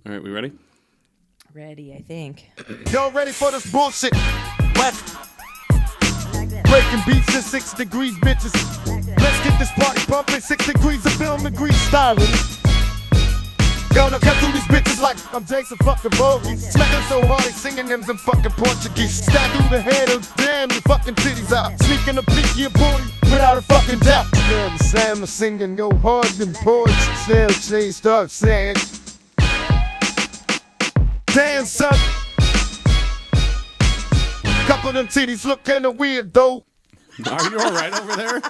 All right, we ready? Ready, I think. Y'all ready for this bullshit? What? Breaking beats in 6 degrees, bitches. Let's get this party pumping. 6 degrees of film degrees styling. Gonna cut through these bitches like I'm Jason fucking Vorhees. Smacking so hard, they singing them in fucking Portuguese. Stab through the head of damn your fucking titties out. Sneaking a peek your booty without a fucking doubt. Damn, Sam is singing your hard and poets. Snail chain start saying. Damn, son. Couple of them titties look kinda weird though. Are you all right over there?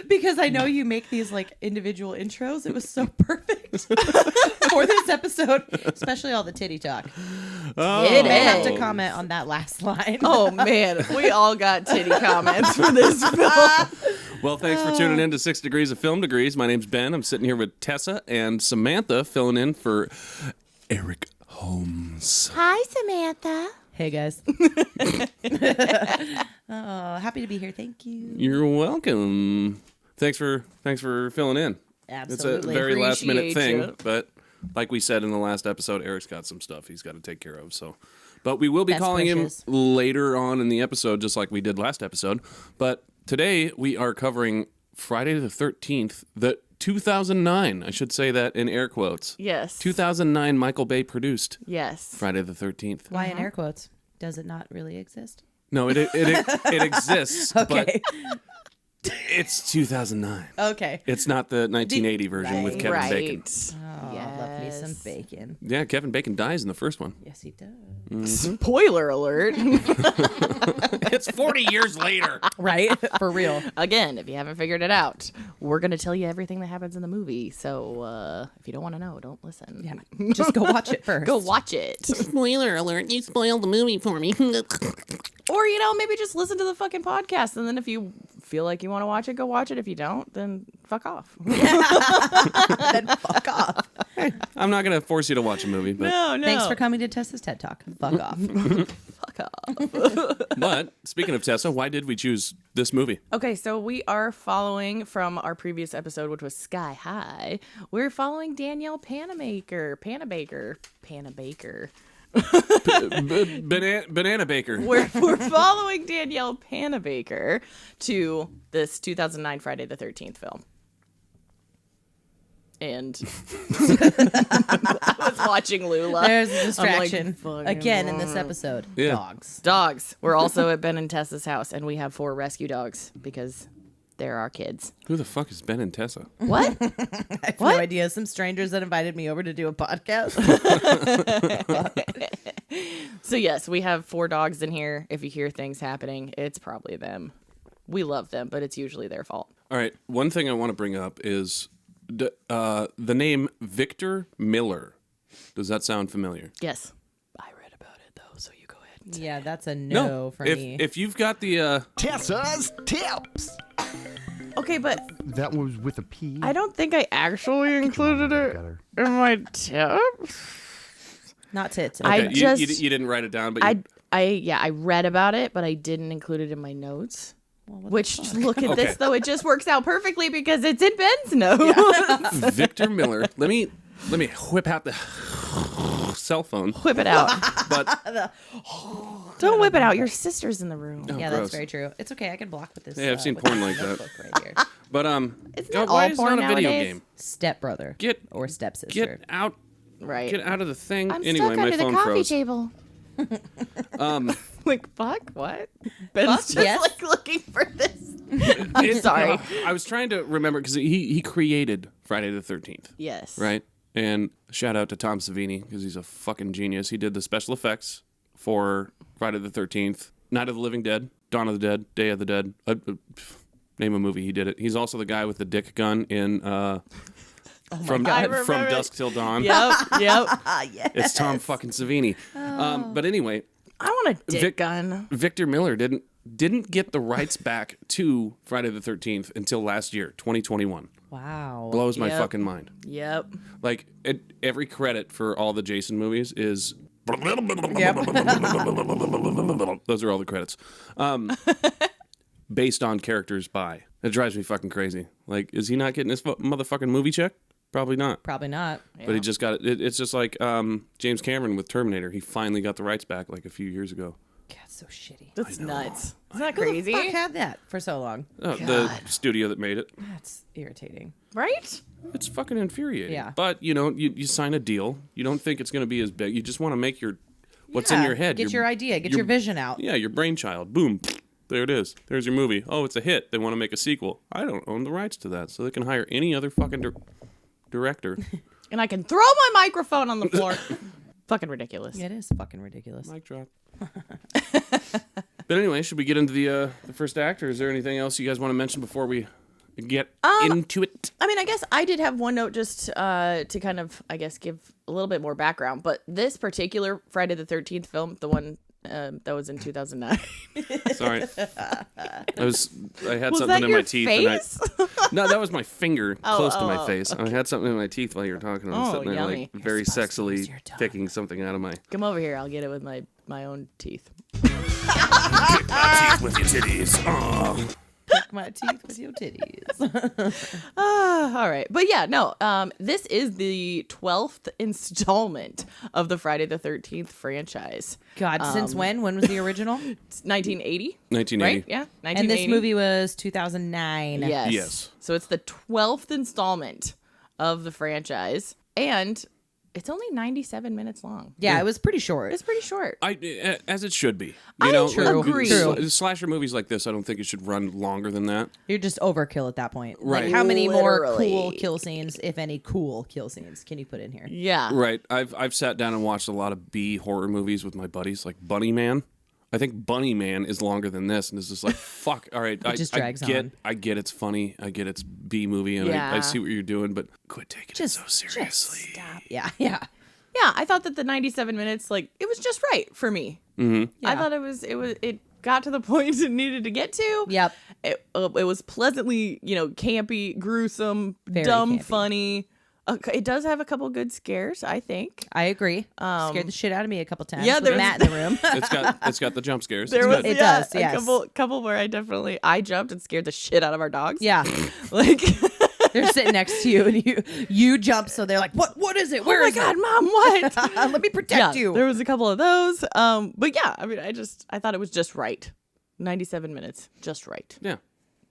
Because I know you make these like individual intros. It was so perfect for this episode, especially all the titty talk. Oh. I may have to comment on that last line. Oh man, we all got titty comments for this film. Well, thanks for tuning in to 6 Degrees of Film Degrees. My name's Ben. I'm sitting here with Tessa and Samantha filling in for Eric Holmes. Hi, Samantha. Hey guys. Oh, happy to be here. Thank you. You're welcome. Thanks for filling in. Absolutely. It's a very last minute Appreciate thing, you. but like we said in the last episode, Eric's got some stuff he's got to take care of. So, but we will be That's calling precious. him later on in the episode, just like we did last episode. But today we are covering Friday the 13th, the 2009. I should say that in air quotes. Yes. 2009 Michael Bay produced Yes. Friday the 13th. Why in air quotes? Does it not really exist? No, it exists, Okay. but it's 2009. Okay. It's not the 1980 version with Kevin right. Bacon. Oh, love me some bacon. Yeah, Kevin Bacon dies in the first one. Yes, he does. Spoiler alert. It's 40 years later. Right? For real. Again, if you haven't figured it out, we're going to tell you everything that happens in the movie. So if you don't want to know, don't listen. Yeah. Just go watch it first. Go watch it. Spoiler alert, you spoiled the movie for me. Or, maybe just listen to the fucking podcast. And then if you feel like you want to watch it, go watch it. If you don't, then fuck off. Then fuck off. I'm not going to force you to watch a movie, but No. Thanks for coming to Tessa's TED Talk. Fuck off. Fuck off. but speaking of Tessa, why did we choose this movie? Okay, so we are following from our previous episode, which was Sky High. We're following Danielle Panabaker. Banana Baker. We're following Danielle Panabaker to this 2009 Friday the 13th film. And I was watching Lula. There's a distraction. fucking Again in this episode. Yeah. Dogs. We're also at Ben and Tessa's house, and we have 4 rescue dogs because they're our kids. Who the fuck is Ben and Tessa? What? I have What? no idea. Some strangers that invited me over to do a podcast. So yes, we have 4 dogs in here. If you hear things happening, it's probably them. We love them, but it's usually their fault. All right, one thing I want to bring up is the name Victor Miller. Does that sound familiar? Yes. I read about it though, so you go ahead and say Yeah, that's a no, for me. If you've got the Tessa's tips. Okay, but That was with a P. I don't think I actually included it in my tips. Not tits. I okay, just- you didn't write it down, but I read about it, but I didn't include it in my notes. Which, look at Okay. this though, it just works out perfectly because it's in Ben's notes. Victor Miller. Let me whip out the cell phone. Whip it out. But Don't whip it out. Your sister's in the room. Oh, yeah, gross. that's very true. It's okay. I can block with this. Yeah, I've seen with porn this like that. notebook right here. But Isn't God, that why all is porn it not a video nowadays? game? Stepbrother. Get or stepsister. Get out Right. of the thing. I'm Anyway, stuck my under the phone coffee froze. table. Like, fuck, what? Fuck, Ben's just yes. like looking for this. I'm sorry. I was trying to remember because he created Friday the 13th, Yes. right? And shout out to Tom Savini because he's a fucking genius. He did the special effects for Friday the 13th, Night of the Living Dead, Dawn of the Dead, Day of the Dead. Name a movie, he did it. He's also the guy with the dick gun in From Dusk Till Dawn. Yep. Yes. It's Tom fucking Savini. But anyway, I want a dick gun. Victor Miller didn't get the rights back to Friday the 13th until last year, 2021. Wow. Blows my Yep. fucking mind. Yep. Like, every credit for all the Jason movies is... Those are all the credits. Based on characters by. It drives me fucking crazy. Like, is he not getting his motherfucking movie check? Probably not. Probably not. But he just got it. It's just like James Cameron with Terminator. He finally got the rights back like a few years ago. God, so shitty. That's nuts. Isn't that Who the crazy? fuck had that for so long? The studio that made it. That's irritating. Right? It's fucking infuriating. Yeah. But, you sign a deal. You don't think it's going to be as big. You just want to make what's in your head. Get your idea. Get your vision out. Yeah, your brainchild. Boom. There it is. There's your movie. Oh, it's a hit. They want to make a sequel. I don't own the rights to that. So they can hire any other fucking director. And I can throw my microphone on the floor. Fucking ridiculous. It is fucking ridiculous. Mic drop. But anyway, should we get into the first act, or is there anything else you guys want to mention before we get into it? I mean, I guess I did have one note just to kind of, I guess, give a little bit more background. But this particular Friday the 13th film, the one that was in 2009. Sorry. I had Was something that in your my teeth. face? No, that was my finger close to my oh, face. I had something in my teeth while you were talking. I was sitting there yummy. like very sexily picking something out of my... Come over here. I'll get it with my own teeth. Pick my teeth with your titties. Oh. Pick my teeth with your titties. All right. But yeah, no, this is the 12th installment of the Friday the 13th franchise. God, since when? When was the original? It's 1980. 1980. Right? Yeah. 1980. And this movie was 2009. Yes. Yes. So it's the 12th installment of the franchise. And it's only 97 minutes long. Yeah, it was pretty short. It's pretty short. As it should be. I agree. Slasher movies like this, I don't think it should run longer than that. You're just overkill at that point. Right. Like, how many more Literally. cool kill scenes, if any cool kill scenes, can you put in here? Yeah. Right. I've sat down and watched a lot of B horror movies with my buddies, like Bunny Man. I think Bunny Man is longer than this, and it's just like, fuck. All right, just drags on. I get it's funny. I get it's B movie, and Yeah. I see what you're doing, but quit taking it so seriously. Stop. Yeah, yeah. Yeah, I thought that the 97 minutes, like, it was just right for me. Mm-hmm. I thought it got to the point it needed to get to. Yep. It was pleasantly, campy, gruesome, Very dumb, campy. funny. It does have a couple good scares, I think. I agree. Scared the shit out of me a couple times. Yeah, with there was- Matt in the room. It's got the jump scares. There It's was good. It does, a yes. couple where I jumped and scared the shit out of our dogs. Yeah. Like, They're sitting next to you and you jump, so they're like, What is it? oh Where my is God, it? Mom, what? Let me protect you. There was a couple of those. But yeah, I mean, I thought it was just right. 97 minutes, just right. Yeah,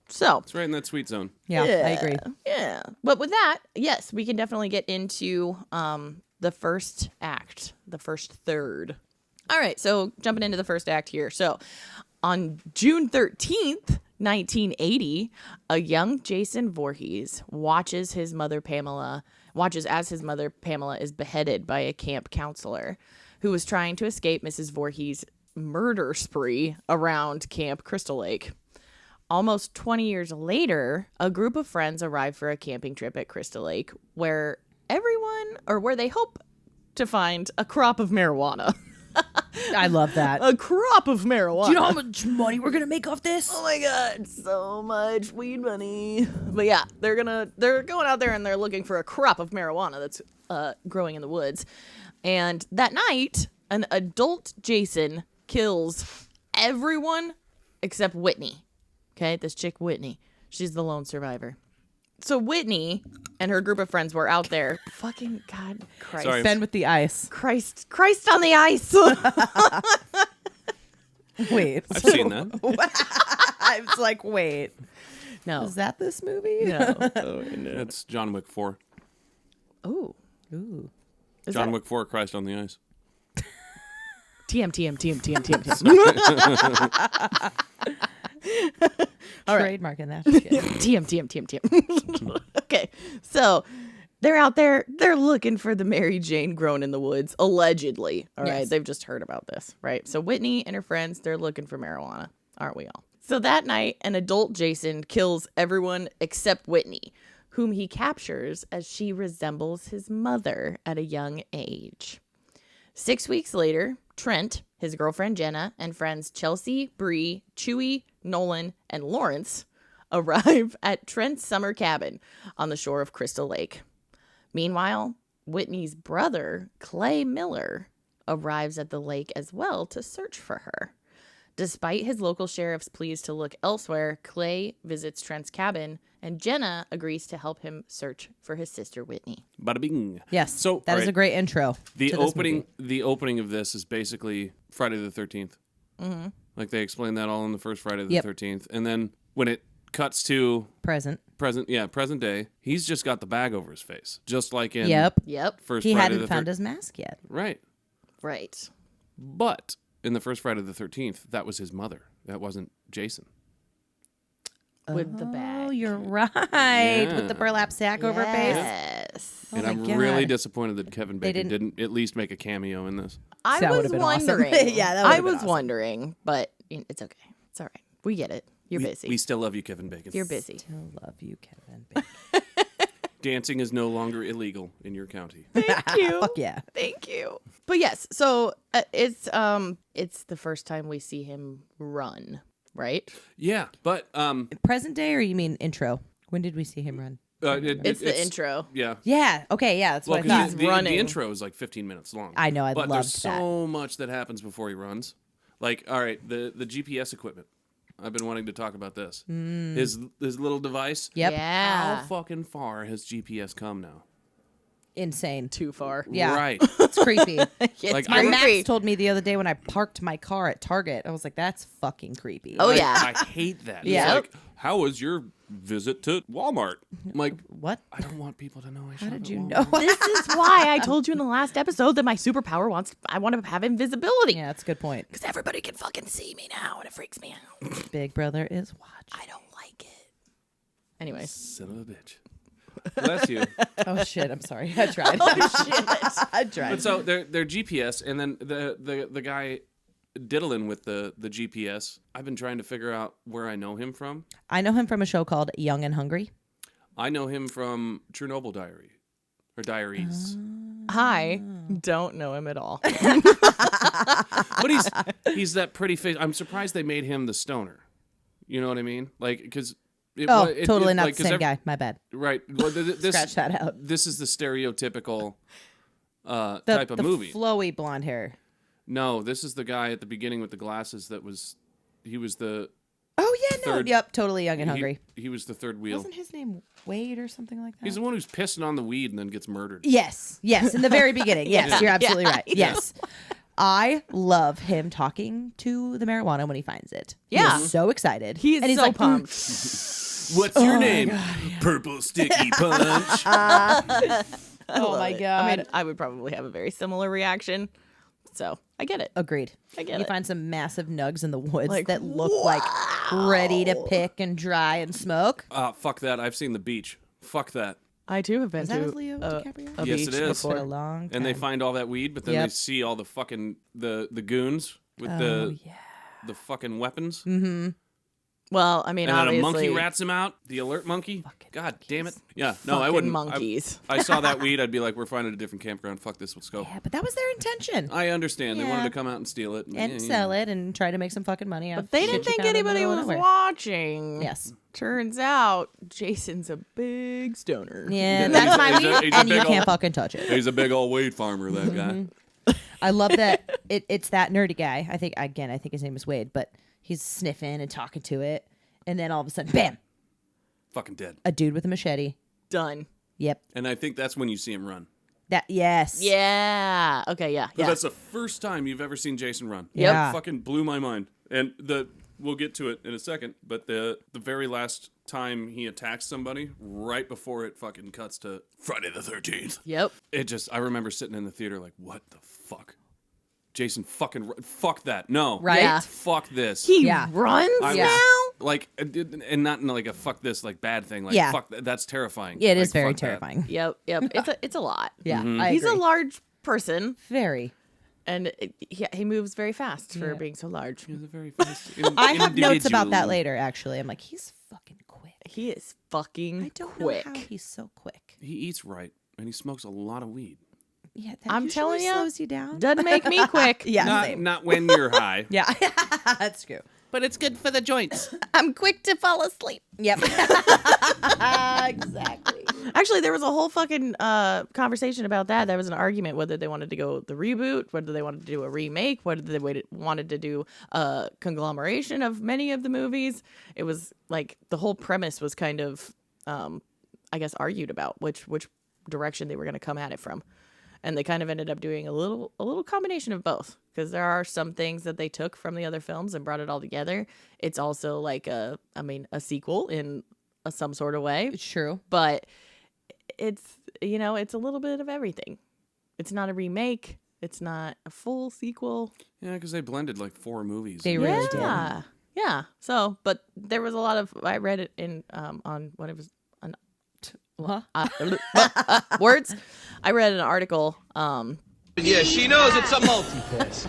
So it's right in that sweet zone. Yeah, I agree. yeah. But with that, yes, we can definitely get into the first act, the first third. All right, so jumping into the first act here. So on June 13th, 1980, a young Jason Voorhees watches as his mother Pamela is beheaded by a camp counselor who was trying to escape Mrs. Voorhees' murder spree around Camp Crystal Lake. Almost 20 years later, a group of friends arrive for a camping trip at Crystal Lake where they hope to find a crop of marijuana. I love that. A crop of marijuana. Do you know how much money we're gonna make off this? Oh my God, so much weed money. But yeah, they're going out there and they're looking for a crop of marijuana that's growing in the woods. And that night, an adult Jason kills everyone except Whitney. Okay, this chick Whitney. She's the lone survivor. So Whitney and her group of friends were out there. Fucking God, Christ. Sorry. Ben with the ice. Christ on the ice. Wait. I've seen that. I was like, wait. No. Is that this movie? No. That's John Wick 4. Ooh. Ooh. Is John that- Wick 4, Christ on the Ice. TM. All right. Trademarking that. Good. TM. Okay, so they're out there. They're looking for the Mary Jane grown in the woods, allegedly. All right, Yes. they've just heard about this, right? So Whitney and her friends, they're looking for marijuana, aren't we all? So that night, an adult Jason kills everyone except Whitney, whom he captures as she resembles his mother at a young age. 6 weeks later, Trent, his girlfriend Jenna, and friends Chelsea, Bree, Chewy, Nolan, and Lawrence arrive at Trent's summer cabin on the shore of Crystal Lake. Meanwhile, Whitney's brother, Clay Miller, arrives at the lake as well to search for her. Despite his local sheriff's pleas to look elsewhere, Clay visits Trent's cabin, and Jenna agrees to help him search for his sister Whitney. Bada bing. Yes. So that is alright, a great intro. The to this opening, movie. the opening of this is basically Friday the 13th. Mm-hmm. Like they explained that all in the first Friday the Yep. 13th, and then when it cuts to Present. present day, he's just got the bag over his face, just like in Yep. Yep. first He Friday hadn't the found 13th. his mask yet. Right, Right. but in the first Friday the 13th, that was his mother. That wasn't Jason. With the bag. Oh, you're right. Yeah. With the burlap sack over her face. Yes. And my I'm God. really disappointed that Kevin They Bacon didn't at least make a cameo in this. I That was would've been awesome. wondering. Yeah, that I would've been was awesome. wondering, but it's okay. It's all right. We get it. You're busy. We still love you, Kevin Bacon. You're busy. I love you, Kevin. Bacon. Dancing is no longer illegal in your county. Thank you. Fuck yeah. Thank you. But yes, so it's the first time we see him run, right? Yeah, but Present day, or you mean intro? When did we see him run? It's the intro. Yeah. Yeah. Okay. Yeah. That's Well, what I because thought. the running. intro is like 15 minutes long. I know, I but loved there's that. so much that happens before he runs. Like, all right, the GPS equipment. I've been wanting to talk about this. His little device. Yep. Yeah. How fucking far has GPS come now? Insane. Too far. Yeah. Right. It's creepy. It's Like, My I'm- Max creepy. told me the other day when I parked my car at Target, I was like, "That's fucking creepy." Oh, Like, yeah. I hate that. Yeah. It's like, how was your visit to Walmart? I'm like, What? I don't want people to know I How shop did at you Walmart. know? This is why I told you in the last episode that my superpower I want to have invisibility. Yeah, that's a good point. Because everybody can fucking see me now and it freaks me out. Big Brother is watching. I don't like it. Anyways. Son of a bitch. Bless you. Oh shit! I'm sorry. I tried. I tried. But so their GPS, and then the guy diddling with the GPS. I've been trying to figure out where I know him from. I know him from a show called Young and Hungry. I know him from Chernobyl Diary or Diaries. I don't know him at all. But he's that pretty face. I'm surprised they made him the stoner. You know what I mean? Like because. Oh, totally not the same guy. My bad. Right. Well, this, Scratch that out. This is the stereotypical The, type of the movie. flowy blonde hair. No, this is the guy at the beginning with the glasses he was the Oh yeah, no. Third- Yep, totally Young and Hungry. he was the third wheel. Wasn't his name Wade or something like that? He's the one who's pissing on the weed and then gets murdered. Yes, in the very beginning. Yes, Yeah. you're absolutely right. Yes. I love him talking to the marijuana when he finds it. Yeah. He's so excited. He is and he's so like, pumped. What's your name? Purple Sticky Punch. Oh my god. I mean, I would probably have a very similar reaction. So I get it. Agreed. I get you it. find some massive nugs in the woods Like, that look like ready to pick and dry and smoke. Fuck that. I've seen The Beach. Fuck that. I too have been Is that to with Leo DiCaprio? a Yes, beach it is. It's been before. a long time. And they find all that weed, but then Yep. they see all the fucking the goons with Oh, the fucking weapons. Well, I mean, And then a obviously, monkey rats him out. The alert monkey. God damn it. Yeah. No, I fucking wouldn't. monkeys. I saw that weed. I'd be like, we're finding a different campground. Fuck this. Let's go. Yeah, but that was their intention. I understand. They wanted Yeah. to come out and steal it. And sell it and try to make some fucking money. But they didn't think anybody was watching. Yes. Turns out Jason's a big stoner. Yeah, that's my he's a- weed, he's a and you big can't old- fucking touch it. He's a big old weed farmer, that guy. I love that it's that nerdy guy. I think his name is Wade, but he's sniffing and talking to it, and then all of a sudden, bam, Fucking dead. a dude with a machete. Done. Yep. And I think that's when you see him run. Yes. Yeah. Okay. Yeah. 'Cause Yeah. that's the first time you've ever seen Jason run. Yep. It fucking blew my mind. And we'll get to it in a second, but the very last time he attacks somebody, right before it fucking cuts to Friday the 13th, Yep. I remember sitting in the theater like, what the fuck? Jason fucking, fuck that. No. Right? Yeah. Fuck this. He Yeah. runs I Yeah. was, like, and not in like a fuck this, like bad thing. Like, Yeah. fuck, that's terrifying. Yeah, it Like, is very fuck that. terrifying. Yep. It's a lot. Yeah, Mm-hmm. I He's a agree. large person, Very. and he moves very fast for being so large. He's a very fast I have notes about that individual. later. Actually, I'm like, he's fucking quick. He is fucking I don't quick. know how he's so quick. He eats right, and he smokes a lot of weed. Yeah, that I'm usually telling ya, slows you down. Doesn't make me quick. Yeah, same. Not when you're high. Yeah, that's true. but it's good for the joints. I'm quick to fall asleep. Yep. Exactly. Actually, there was a whole fucking conversation about that. There was an argument whether they wanted to go the reboot, whether they wanted to do a remake, whether they wanted to do a conglomeration of many of the movies. It was like the whole premise was kind of, I guess, argued about which direction they were going to come at it from. And they kind of ended up doing a little combination of both, because there are some things that they took from the other films and brought it all together. It's also like a sequel in some sort of way. It's true. But it's a little bit of everything. It's not a remake. It's not a full sequel. Yeah, because they blended like 4 movies. They really did. Yeah. So, but there was a lot of, I read it in on what it was on words. I read an article. Yeah, she knows it's a multi-pass.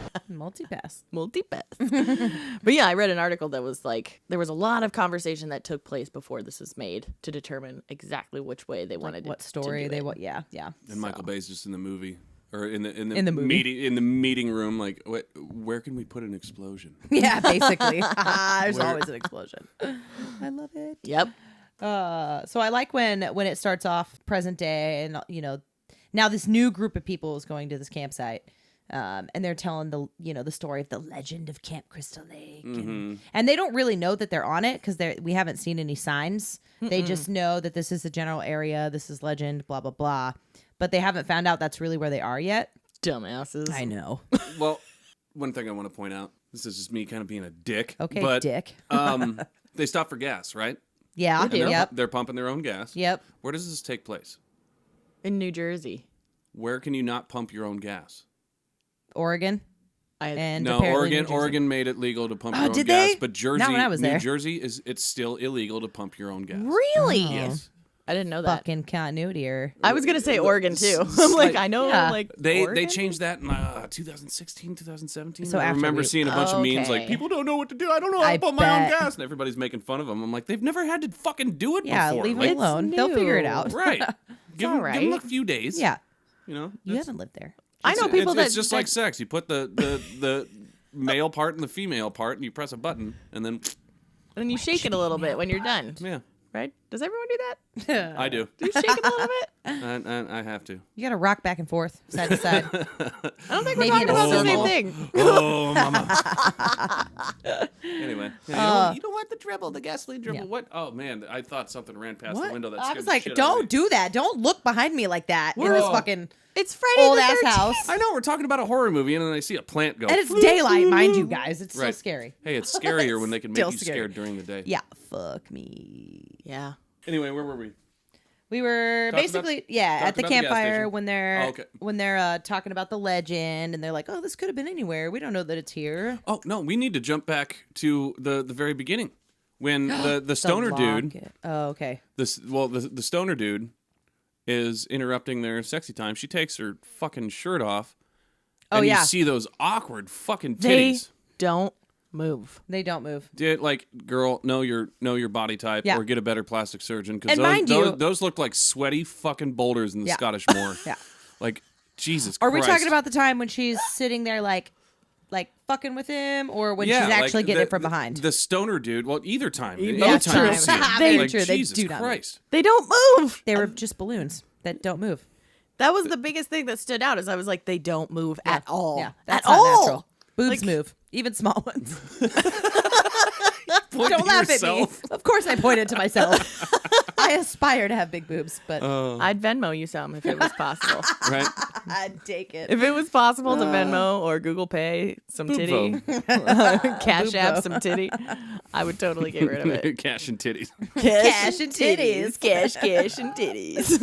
Multipass. But yeah, I read an article that was like, there was a lot of conversation that took place before this was made to determine exactly which way they wanted What to story do they it. want? Yeah. And Michael Bay's just in the movie. Or in the movie. in the meeting room, like, where can we put an explosion? Yeah, basically. There's always an explosion. I love it. Yep. So I like when it starts off present day, and now this new group of people is going to this campsite, and they're telling the story of the legend of Camp Crystal Lake, and they don't really know that they're on it because we haven't seen any signs. They just know that this is the general area, this is legend, blah blah blah, but they haven't found out that's really where they are yet. Dumbasses. I know. Well, one thing I want to point out, this is just me kind of being a dick. Okay, but, dick. They stop for gas, right? Yeah. And Yep. they're pumping their own gas. Yep. Where does this take place? In New Jersey. Where can you not pump your own gas? Oregon. And No, apparently New Jersey. Oregon made it legal to pump your own did gas, they? but Jersey, Not when I was New there. Jersey it's still illegal to pump your own gas. Really? Yes. I didn't know that. Fucking continuity error. I was gonna say Oregon too. I'm like, I know, Yeah. like They Oregon? changed that in 2016, 2017. So I after remember we- seeing a bunch of memes like, Okay. people don't know what to do. I don't know how I to pump my own bet. gas. And everybody's making fun of them. I'm like, they've never had to fucking do it Yeah, before. leave Like, them alone. They'll figure it new. out. Right. Give them all a right. few days. Yeah. You know? You That's- haven't lived there. I know people it's just like that sex. You put the male part and the female part, and you press a button, and then, and you shake it a little bit when you're done. yeah, Right? Does everyone do that? I do. Do you shake it a little bit? I have to. You got to rock back and forth, side to side. I don't think Maybe we're in talking a about the circle. same thing. Oh, mama. Anyway, you don't want the dribble, the gasoline dribble. Yeah. What? Oh man, I thought something ran past What? the window. That I scared was the like, shit out of me. don't do that. Don't look behind me like that in this Whoa. fucking It's Friday old the ass 13th. house. I know we're talking about a horror movie, and then I see a plant go. And it's daylight, mind you guys. It's so Right. scary. Hey, it's scarier when they can make Still you scary. scared during the day. Yeah, fuck me. Yeah. Anyway, where were we? We were Talked basically about- at talked the about the gas campfire station. when they're Oh, okay. talking about the legend, and they're like, "Oh, this could have been anywhere. We don't know that it's here." Oh no, we need to jump back to the very beginning when the stoner dude. Locket. Oh, okay. The stoner dude is interrupting their sexy time. She takes her fucking shirt off. Oh, and yeah. you see those awkward fucking They titties. don't move. They don't move. Dude, like, girl, know your body type, Yeah. or get a better plastic surgeon, because And mind you- those look like sweaty fucking boulders in the Yeah. Scottish Moor. Yeah. Like, Jesus Are Christ. we talking about the time when she's sitting there like fucking with him, or when Yeah, she's actually like, getting the- it from behind? The stoner dude. Well, either time. Yeah, Any time you true. see it. Very Like, true. They Jesus do not move. Christ. They don't move. They were just balloons that don't move. That was the biggest thing that stood out. Is I was like, they don't move at all. Yeah, At that's all. not natural. Boobs Like- move, even small ones. Point Don't to laugh yourself. at me. Of course, I pointed to myself. I aspire to have big boobs, but I'd Venmo you some if it was possible. Right? I'd take it. If it was possible to Venmo or Google Pay some titty, Cash App some titty, I would totally get rid of it. Cash and titties. Cash and titties. Cash and titties.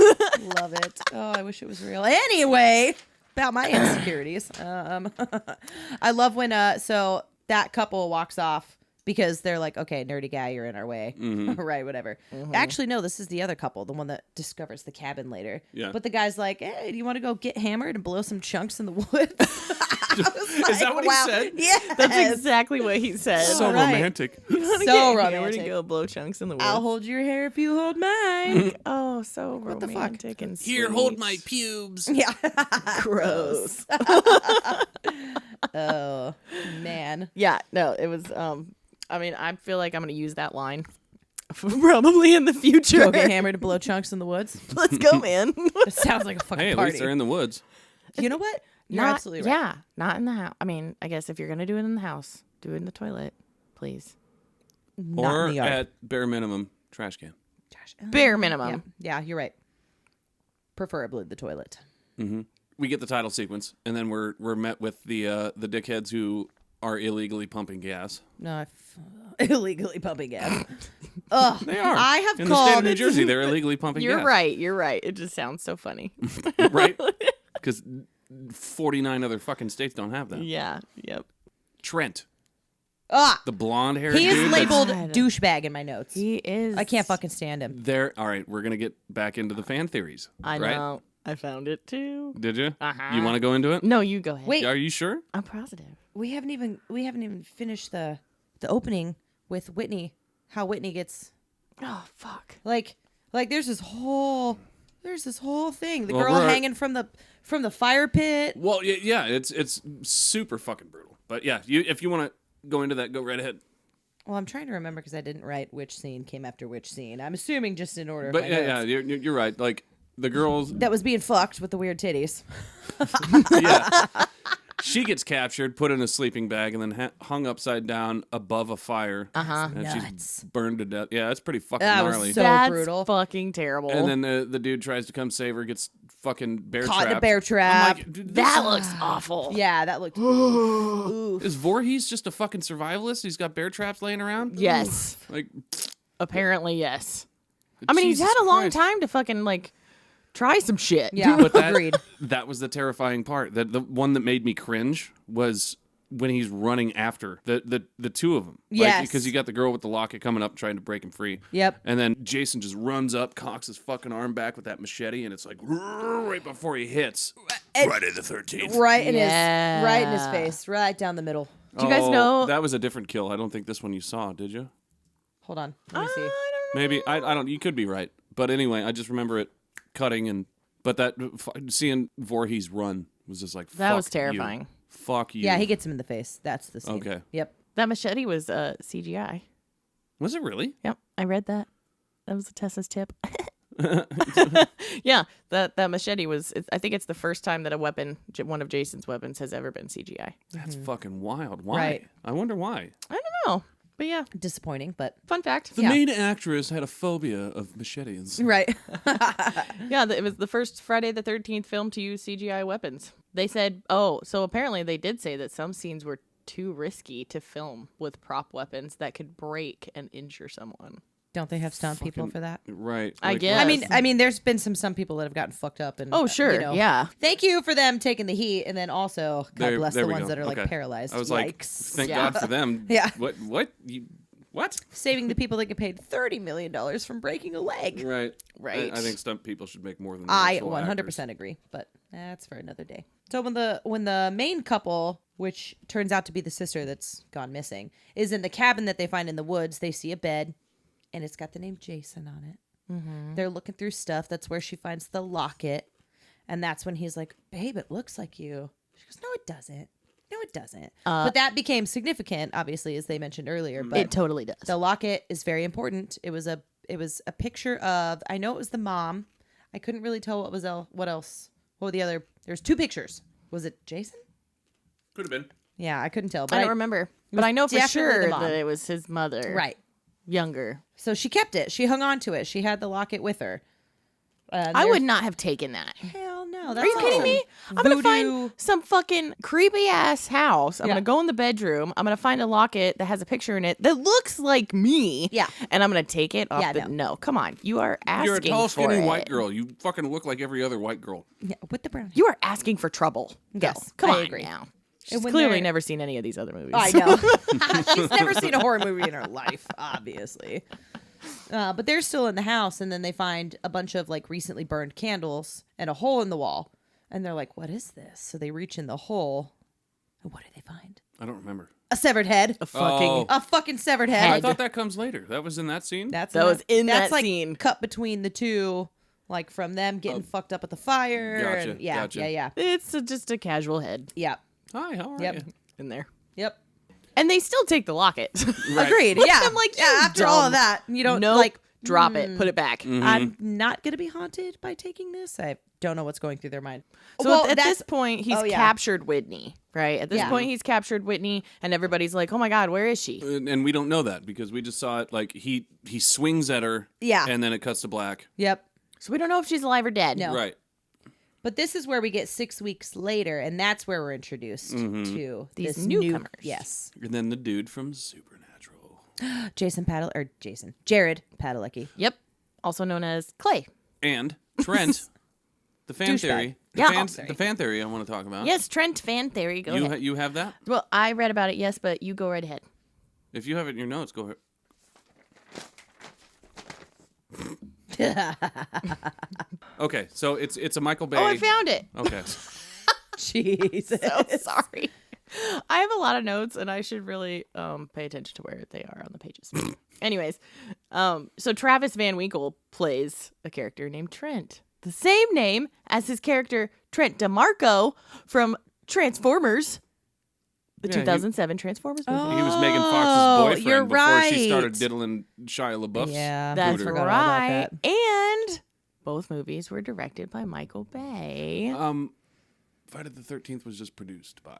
Love it. Oh, I wish it was real. Anyway, about my insecurities. I love when so that couple walks off because they're like, okay, nerdy guy, you're in our way. Right, whatever. Actually, no, this is the other couple, the one that discovers the cabin later. Yeah. But the guy's like, hey, do you want to go get hammered and blow some chunks in the woods? Is that what he said? Yeah. That's exactly what he said. So right. romantic. So Where to romantic. go blow chunks in the woods? I'll hold your hair if you hold mine. Oh, so the fuck? romantic and sweet. Here, hold my pubes. Yeah. Gross. Oh, man. Yeah, no, it was I mean, I feel like I'm going to use that line probably in the future. Go get hammered to blow chunks in the woods. Let's go, man. It sounds like a fucking Hey, at party. least they're in the woods. You know what? You're absolutely right. Yeah, not in the house. I mean, I guess if you're going to do it in the house, do it in the toilet, please. Not Or in the yard. at bare minimum, trash can. Bare minimum. Yeah, you're right. Preferably the toilet. We get the title sequence, and then we're met with the dickheads who are illegally pumping gas. No, illegally pumping gas. Ugh, They are. I have in the state of called. New Jersey. They're illegally pumping You're gas. right. You're right. It just sounds so funny. Right? Because 49 other fucking states don't have that. Yeah. Yep. Trent, Ah, the blonde haired he dude. is that's- labeled God. douchebag in my notes. He is. I can't fucking stand him. There. All right, we're gonna get back into the fan theories. I right? know. I found it too. Did you? Uh-huh. You want to go into it? No, you go ahead. Wait. Are you sure? I'm positive. We haven't even finished the opening with Whitney. How Whitney gets Oh fuck. like there's this whole thing. The Well, girl we're- hanging from the fire pit. Well, yeah. It's super fucking brutal. But yeah, if you want to go into that, go right ahead. Well, I'm trying to remember because I didn't write which scene came after which scene. I'm assuming just in order. Of But my yeah, notes. you're right. Like the girls. That was being fucked with the weird titties. Yeah. She gets captured, put in a sleeping bag, and then hung upside down above a fire. Uh-huh. And Nuts. she's burned to death. Yeah, it's pretty fucking That was gnarly. so That's brutal. fucking terrible. And then the dude tries to come save her, gets fucking bear Caught in trapped. a bear trap. I'm like, dude, that looks awful. Yeah, that looked. Oof. is Vorhees just a fucking survivalist? He's got bear traps laying around? Yes. Like, Apparently, yes. I mean, he's Jesus had a long Christ. time to fucking like try some shit. Yeah, But agreed. that was the terrifying part. The one that made me cringe was when he's running after the two of them. Yes. Because you got the girl with the locket coming up trying to break him free. Yep. And then Jason just runs up, cocks his fucking arm back with that machete, and it's like right before he hits. Friday the 13th. Right in Yeah. his face, right down the middle. Do you guys know? That was a different kill. I don't think this one you saw, did you? Hold on, let me see. I don't know. Maybe. I don't. You could be right. But anyway, I just remember it cutting and. But seeing Vorhees run was just like, That was fuck you. terrifying. Fuck you. Yeah, he gets him in the face. That's the scene. Okay. Yep. That machete was CGI. Was it really? Yep, I read that. That was Tessa's tip. Yeah, that machete was. I think it's the first time that a weapon, one of Jason's weapons, has ever been CGI. That's fucking wild. Why? Right. I wonder why. I don't know, but yeah, Disappointing, but fun fact. The Yeah. main actress had a phobia of machetes. right. Yeah, it was the first Friday the 13th film to use CGI weapons. They said, so apparently they did say that some scenes were too risky to film with prop weapons that could break and injure someone. Don't they have stunt people Fucking- for that? Right. I Like, guess. I mean, there's been some people that have gotten fucked up, and Oh, sure, you know, yeah. Thank you for them taking the heat, and then also God There- bless there the we ones go. that are like Okay. paralyzed. I was like, Yikes. thank Yeah. God for them. Yeah. What? Saving the people that get paid $30 million from breaking a leg. Right. Right. I think stunt people should make more than the I actual 100% agree, but that's for another day. So when the main couple, which turns out to be the sister that's gone missing, is in the cabin that they find in the woods, they see a bed, and it's got the name Jason on it. Mm-hmm. They're looking through stuff. That's where she finds the locket, and that's when he's like, "Babe, it looks like you." She goes, "No, it doesn't. No, it doesn't." But that became significant, obviously, as they mentioned earlier. But It totally does. the locket is very important. It was a picture of, I know it was the mom. I couldn't really tell what else. What were the other? There's two pictures. Was it Jason? Could have been. Yeah, I couldn't tell. But I don't remember, but I know for definitely the sure mom. that it was his mother. Right. Younger. So she kept it. She hung on to it. She had the locket with her. I would not have taken that. Hell no. That's Are you like kidding some me? I'm gonna voodoo- find some fucking creepy ass house. I'm Yeah. gonna go in the bedroom. I'm gonna find a locket that has a picture in it that looks like me. Yeah. And I'm gonna take it off. Yeah, No, come on. You are asking. You're a tall, for skinny it. white girl. You fucking look like every other white girl. Yeah, with the brown. You are asking for trouble. Go. Yes, Come I on agree. now. She's And when clearly they're- never seen any of these other movies. I know. She's never seen a horror movie in her life, obviously. But they're still in the house, and then they find a bunch of like recently burned candles and a hole in the wall. And they're like, "What is this?" So they reach in the hole. And what do they find? I don't remember. A severed head. A fucking. Oh. A fucking severed I head. thought that comes later. That was in that scene? That's That was in that's that like scene. cut between the two, like from them getting fucked up at the fire. Gotcha, And yeah, gotcha. yeah, yeah, It's just a casual head yeah. Hi, how are Yep. you? in there. Yep. And they still take the locket. Right. Agreed. Yeah. I'm like, yeah. you After all dumb. of that, you don't Nope. like. Drop it. Put it back. I'm not gonna be haunted by taking this. I don't know what's going through their mind. So Well, at that's- this point, he's Oh, yeah. captured Whitney, right? At this Yeah. point, he's captured Whitney, and everybody's like, "Oh my God, where is she?" And we don't know that because we just saw it like he swings at her. Yeah. And then it cuts to black. Yep. So we don't know if she's alive or dead. No. Right. But this is where we get 6 weeks later, and that's where we're introduced to These this newcomers. Yes, And then the dude from Supernatural. Jared Padalecki. Yep. Also known as Clay. And Trent, the fan Douchebag. theory. Yeah. The fan theory I want to talk about. Yes, Trent fan theory. Go ahead. You have that? Well, I read about it, yes, but you go right ahead. If you have it in your notes, go ahead. Okay, so it's a Michael Bay. Oh, I found it. Okay. Jesus. So sorry. I have a lot of notes, and I should really pay attention to where they are on the pages. Anyways, so Travis Van Winkle plays a character named Trent, the same name as his character Trent DeMarco from Transformers, the Yeah, he- 2007 Transformers movie. He was Megan Oh, Fox's you're boyfriend before she right. started diddling Shia LaBeouf's Yeah. That's booter. forgot all about right. that. And both movies were directed by Michael Bay. Friday the 13th was just produced by,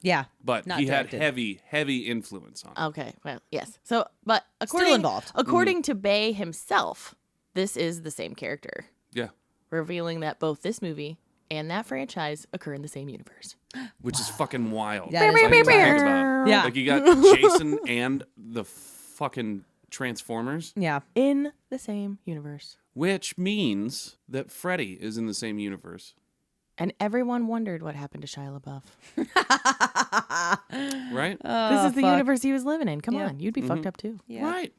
Yeah. but Not he directed. had heavy influence on it. Okay, well, yes. So, but involved. According to Bay himself, this is the same character, Yeah, revealing that both this movie and that franchise occur in the same universe. which is fucking wild. That is Like, to wild. think about. Yeah. Like you got Jason and the fucking Transformers, Yeah. In the same universe. which means that Freddy is in the same universe, And everyone wondered what happened to Shia LaBeouf. right? This is the fuck. universe he was living in. Come Yeah. on, you'd be fucked up too. Yeah. Right.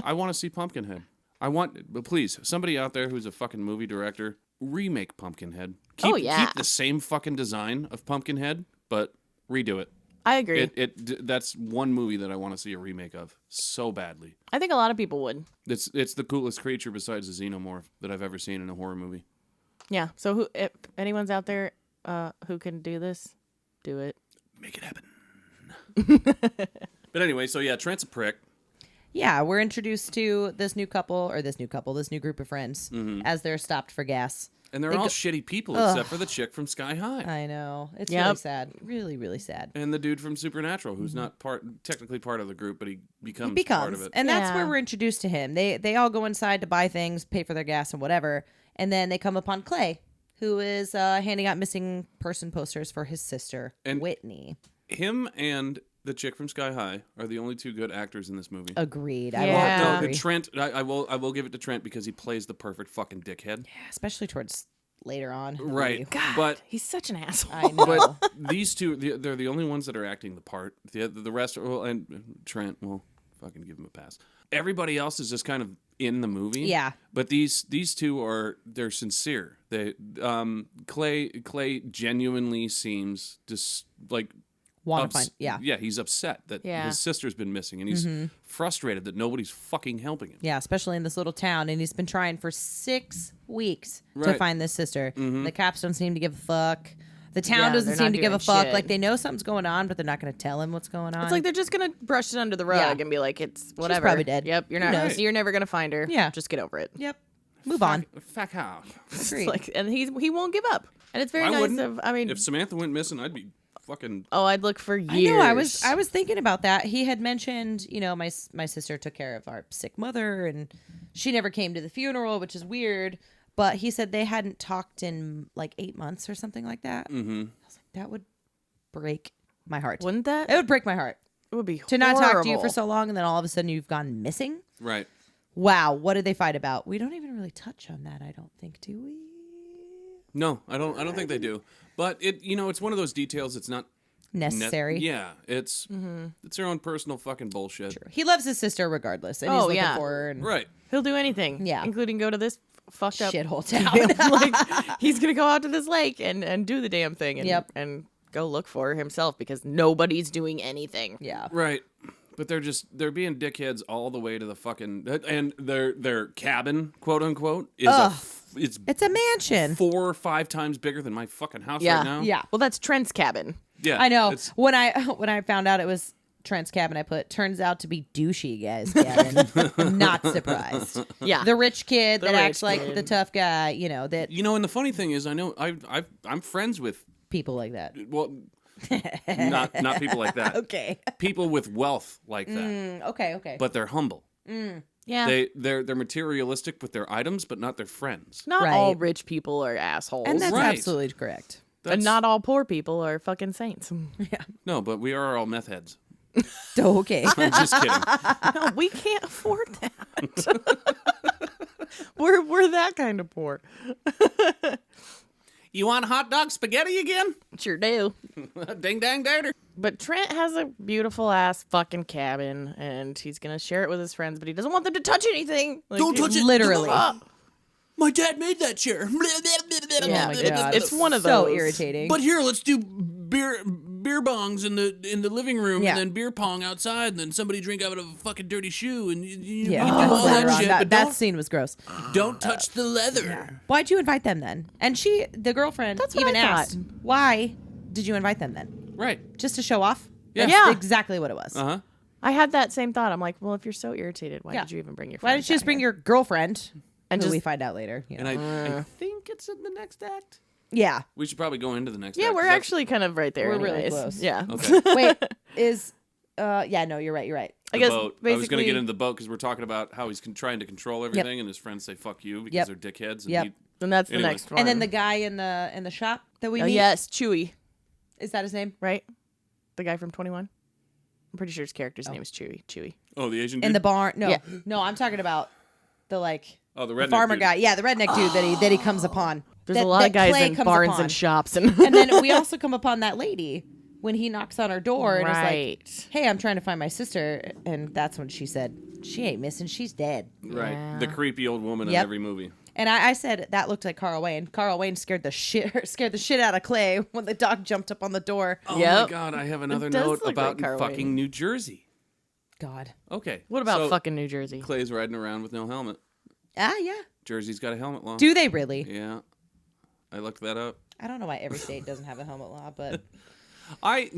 I want to see Pumpkinhead. But please, somebody out there who's a fucking movie director, remake Pumpkinhead. Oh, yeah. Keep the same fucking design of Pumpkinhead, but redo it. I agree. That's one movie that I want to see a remake of so badly. I think a lot of people would. It's the coolest creature besides the Xenomorph that I've ever seen in a horror movie. Yeah. So who, if anyone's out there who can do this, do it. Make it happen. But anyway, so yeah, Trent's a prick. Yeah, we're introduced to this new group of friends as they're stopped for gas. And they're They all go- shitty people except for the chick from Sky High. I know. It's Yep. really sad. Really, really sad. And the dude from Supernatural, who's not technically part of the group, but he becomes, He part becomes. of it. And that's Yeah. where we're introduced to him. They all go inside to buy things, pay for their gas and whatever. And then they come upon Clay, who is handing out missing person posters for his sister, And- Whitney. Him and the chick from Sky High are the only two good actors in this movie. Agreed. Yeah. I No, will agree. Trent. I will give it to Trent because he plays the perfect fucking dickhead. Especially towards later on. in the Right. movie. God, But he's such an asshole. I know. but these two, they're the only ones that are acting the part. The rest, and Trent, well, fucking give him a pass. Everybody else is just kind of in the movie. Yeah. But these two they're sincere. They Clay genuinely seems just like Want to find. Yeah. Yeah, he's upset that Yeah. his sister's been missing, and he's frustrated that nobody's fucking helping him. Yeah, especially in this little town. And he's been trying for 6 weeks to Right. find this sister. The cops don't seem to give a fuck. The town Yeah, doesn't they're seem not to give a doing fuck. shit. Like, they know something's going on, but they're not going to tell him what's going on. It's like they're just gonna brush it under the rug Yeah. and be like, "It's whatever." probably dead. Yep, you're Who not. knows? You're never gonna find her. Yeah. just get over it. Yep. Move on. Fuck off. It's Agreed. like, and he won't give up, and it's very I nice wouldn't. of. I mean, If Samantha went missing, I'd be fucking. oh, I'd look for I years. know. I was thinking about that. He had mentioned, my sister took care of our sick mother, and she never came to the funeral, which is weird. But he said they hadn't talked in like 8 months or something like that. Mm-hmm. I was like, that would break my heart. Wouldn't that? It would break my heart It would be to not talk to you for horrible. so long, and then all of a sudden you've gone missing. Right. Wow, what did they fight about? We don't even really touch on that, I don't think, do we? No, I don't think they do. But it's one of those details. It's not Necessary. Yeah, it's their own personal fucking bullshit. He loves his sister regardless, and he's Oh, looking yeah. for her. And Right. He'll do anything. Yeah. including go to this fucked up shithole town. like he's gonna go out to this lake and do the damn thing and Yep. and go look for her himself because nobody's doing anything. Yeah. Right. But they're being dickheads all the way to the fucking and their cabin, quote unquote, is It's a mansion. 4 or 5 times bigger than my fucking house Yeah. right now. Yeah. Well, that's Trent's cabin. Yeah, I know. it's- When I found out it was Trent's cabin, I put turns out to be douchey guy's cabin. I'm not surprised. Yeah. The rich kid The that rich acts like kid. the tough guy. You know that and the funny thing is, I know I'm friends with people like that. well, not people like that. Okay. People with wealth like that, Okay. but they're humble. Yeah. They're materialistic with their items, but not their friends. Not Right. all rich people are assholes. And that's Right. absolutely correct. and not all poor people are fucking saints. No, but we are all meth heads. Oh, okay. I'm just kidding. No, we can't afford that. we're that kind of poor. You want hot dog spaghetti again? Sure do. Ding dang dater. But Trent has a beautiful ass fucking cabin, and he's gonna share it with his friends, but he doesn't want them to touch anything. Like, Don't touch it. Literally. My dad made that chair. Yeah, my God. it's one of So those. irritating. But here, let's do beer bongs in the living room, Yeah. and then beer pong outside, and then somebody drink out of a fucking dirty shoe, and you Yeah, do that's all later that on. shit. That, But that scene was gross. don't touch the leather. Why'd you invite them then? And the girlfriend, That's what even I thought. asked, why did you invite them then? Right. Just to show off? Yeah. That's Yeah. exactly what it was. Uh huh. I had that same thought. I'm like, well, if you're so irritated, why Yeah. did you even bring your Why friends didn't you just out bring here? your girlfriend? And Who just- we find out later. You know? And I think it's in the next act. Yeah. We should probably go into the next Yeah, act. we're 'cause that's- actually kind of right there. We're really anyways. close. Yeah. Okay. Wait, yeah, no, you're right. I The guess boat. I was basically. going to get into the boat because we're talking about how he's trying to control everything, and his friends say "fuck you" because Yep. they're dickheads. And Yep. and that's the Anyways. next one. And then the guy in the shop that we oh meet. yes, Chewy, Is that his name? right? The guy from 21. I'm pretty sure his character's name is Chewy. oh, the Asian dude. In the barn. No. Yeah. No, I'm talking about the the the redneck farmer dude. guy. Yeah, the redneck dude that he comes upon. There's That- a lot that of guys Clay in comes barns upon. and shops, and And then we also come upon that lady when he knocks on her door and is Right. like, "Hey, I'm trying to find my sister," and that's when she said, "She ain't missing. She's dead." Right. Yeah. The creepy old woman in Yep. every movie. And I said that looked like Carl Wayne. Carl Wayne scared the shit out of Clay when the dog jumped up on the door. Oh Yep. my god, I have another does note look about like Carl fucking Wayne. New Jersey. God. Okay. what about so fucking New Jersey? Clay's riding around with no helmet. Ah, yeah. Jersey's got a helmet law. Do they really? Yeah. I looked that up. I don't know why every state doesn't have a helmet law, but I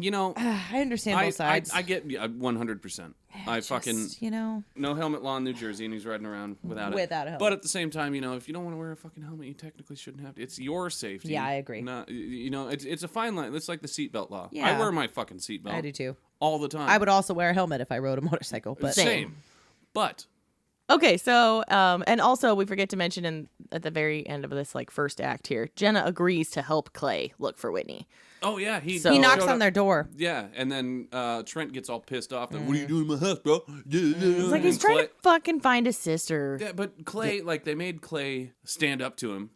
understand both sides. I get 100%. I fucking you know, no helmet law in New Jersey, and he's riding around without it. Without a helmet. But at the same time, if you don't want to wear a fucking helmet, you technically shouldn't have to. It's your safety. Yeah, I agree. Not, it's a fine line. It's like the seatbelt law. I Yeah. wear my fucking seatbelt. I do too. all the time. I would also wear a helmet if I rode a motorcycle, but Same. But Okay, so and also we forget to mention at the very end of this first act here, Jenna agrees to help Clay look for Whitney. oh yeah, he So- he knocks showed on up- their door. Yeah, and then Trent gets all pissed off. What are you doing in my house, bro? It's Like he's trying to fucking find his sister. Yeah, but Clay, they made Clay stand up to him.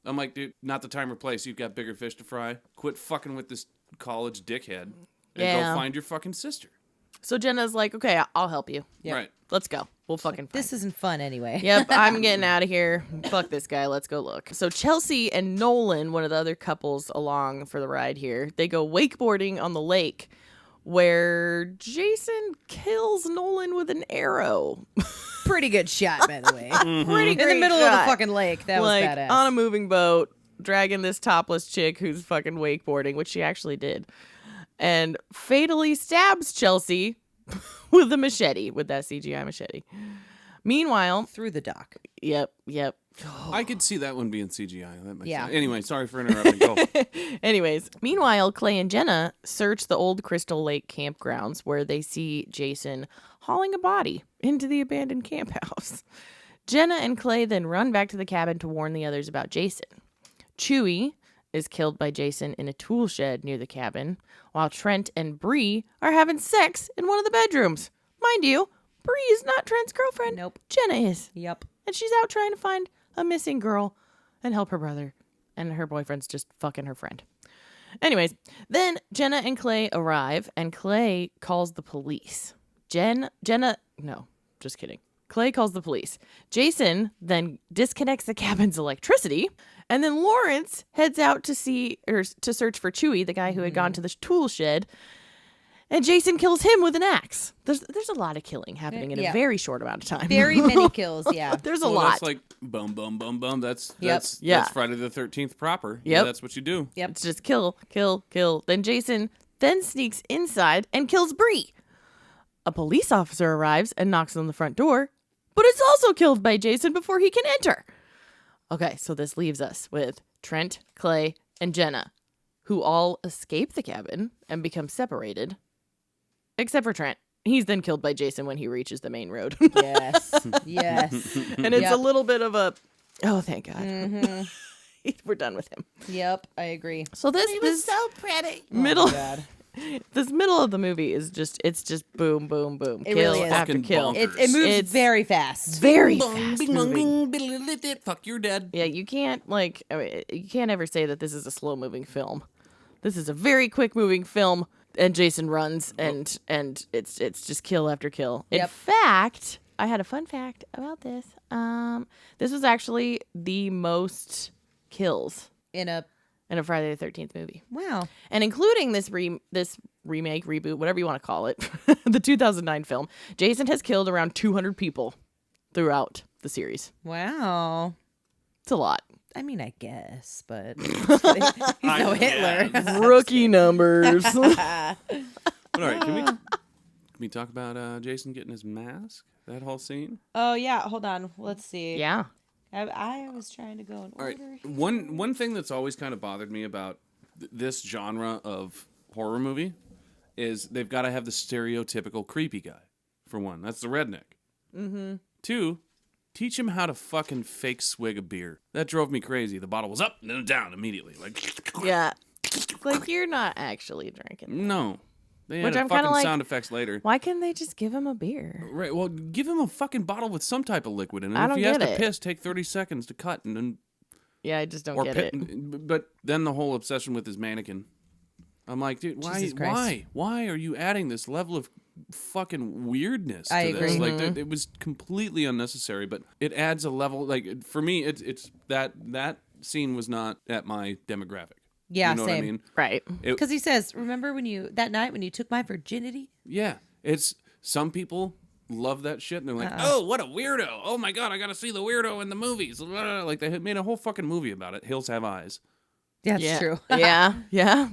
I'm like, dude, not the time or place. You've got bigger fish to fry. Quit fucking with this college dickhead and Yeah. go find your fucking sister. So Jenna's like, okay, I'll help you. Right. Let's go. We'll fucking find This isn't fun anyway. Yep, I'm getting out of here. Fuck this guy. Let's go look. So Chelsea and Nolan, one of the other couples along for the ride here, they go wakeboarding on the lake where Jason kills Nolan with an arrow. Pretty good shot, by the way. Pretty In the great middle of the shot. fucking lake. That was badass. On a moving boat, dragging this topless chick who's fucking wakeboarding, which she actually did, and fatally stabs Chelsea with a machete, with that CGI machete. Meanwhile, Through the dock. yep. I could see that one being CGI. That makes Yeah. sense. Anyway, sorry for interrupting. Go. Anyways, meanwhile, Clay and Jenna search the old Crystal Lake campgrounds where they see Jason hauling a body into the abandoned camp house. Jenna and Clay then run back to the cabin to warn the others about Jason. Chewie is killed by Jason in a tool shed near the cabin, while Trent and Bree are having sex in one of the bedrooms. Mind you, Bree is not Trent's girlfriend. Nope. Jenna is. Yep. And she's out trying to find a missing girl and help her brother. And her boyfriend's just fucking her friend. Anyways, then Jenna and Clay arrive, and Clay calls the police. No, just kidding. Clay calls the police. Jason then disconnects the cabin's electricity, and then Lawrence heads out to search for Chewie, the guy who had gone to the tool shed. And Jason kills him with an axe. There's a lot of killing happening in Yeah. a very short amount of time. Very many kills. Yeah. There's a Well, lot. that's like boom, boom, boom, boom. That's Yep. that's Yeah. that's Friday the 13th proper. Yep. Yeah, that's what you do. Yep. It's just kill, kill, kill. Then Jason sneaks inside and kills Bree. A police officer arrives and knocks on the front door, but it's also killed by Jason before he can enter. Okay, so this leaves us with Trent, Clay, and Jenna, who all escape the cabin and become separated, except for Trent. He's then killed by Jason when he reaches the main road. Yes. Yes. And it's Yep. a little bit of a, oh, thank God. We're done with him. Yep. I agree. So this so pretty. Middle, God. this middle of the movie is just, it's just boom, boom, boom. It kill really is. after Fucking kill. bonkers. It moves It's very fast. Very fast moving. Fuck, you're dead. Yeah, you can't you can't ever say that this is a slow moving film. This is a very quick moving film, and Jason runs and it's just kill after kill. In Yep. fact, I had a fun fact about this. This was actually the most kills In a in a Friday the 13th movie. wow. And including this remake, reboot, whatever you want to call it, the 2009 film, Jason has killed around 200 people throughout the series. Wow. It's a lot. I mean, I guess, but he's no Hitler. Rookie numbers. All right, can we talk about Jason getting his mask? That whole scene. Oh yeah. Hold on. Let's see. Yeah. I was trying to go in All right. order. One thing that's always kind of bothered me about this genre of horror movie is they've got to have the stereotypical creepy guy. For one, that's the redneck. Mm-hmm. Two, teach him how to fucking fake swig a beer. That drove me crazy. The bottle was up and then down immediately. Like, Yeah. Like, you're not actually drinking. no. They Which added I'm kinda fucking like- sound effects later. Why couldn't they just give him a beer? Right. Well, give him a fucking bottle with some type of liquid in it. I If don't he has get to it. piss, take 30 seconds to cut and then Yeah, I just don't or get pit, it. But then the whole obsession with his mannequin. I'm like, dude, Jesus Christ. why are you adding this level of fucking weirdness to I this? agree. Like, it was completely unnecessary, but it adds a level. Like, for me, it's that scene was not at my demographic. Yeah, you know what I same. mean? Right. Because he says, "Remember that night when you took my virginity?" Yeah, it's some people love that shit and they're like, oh, what a weirdo! Oh my god, I gotta see the weirdo in the movies. Like they had made a whole fucking movie about it. Hills Have Eyes. That's Yeah. true. Yeah. Yeah.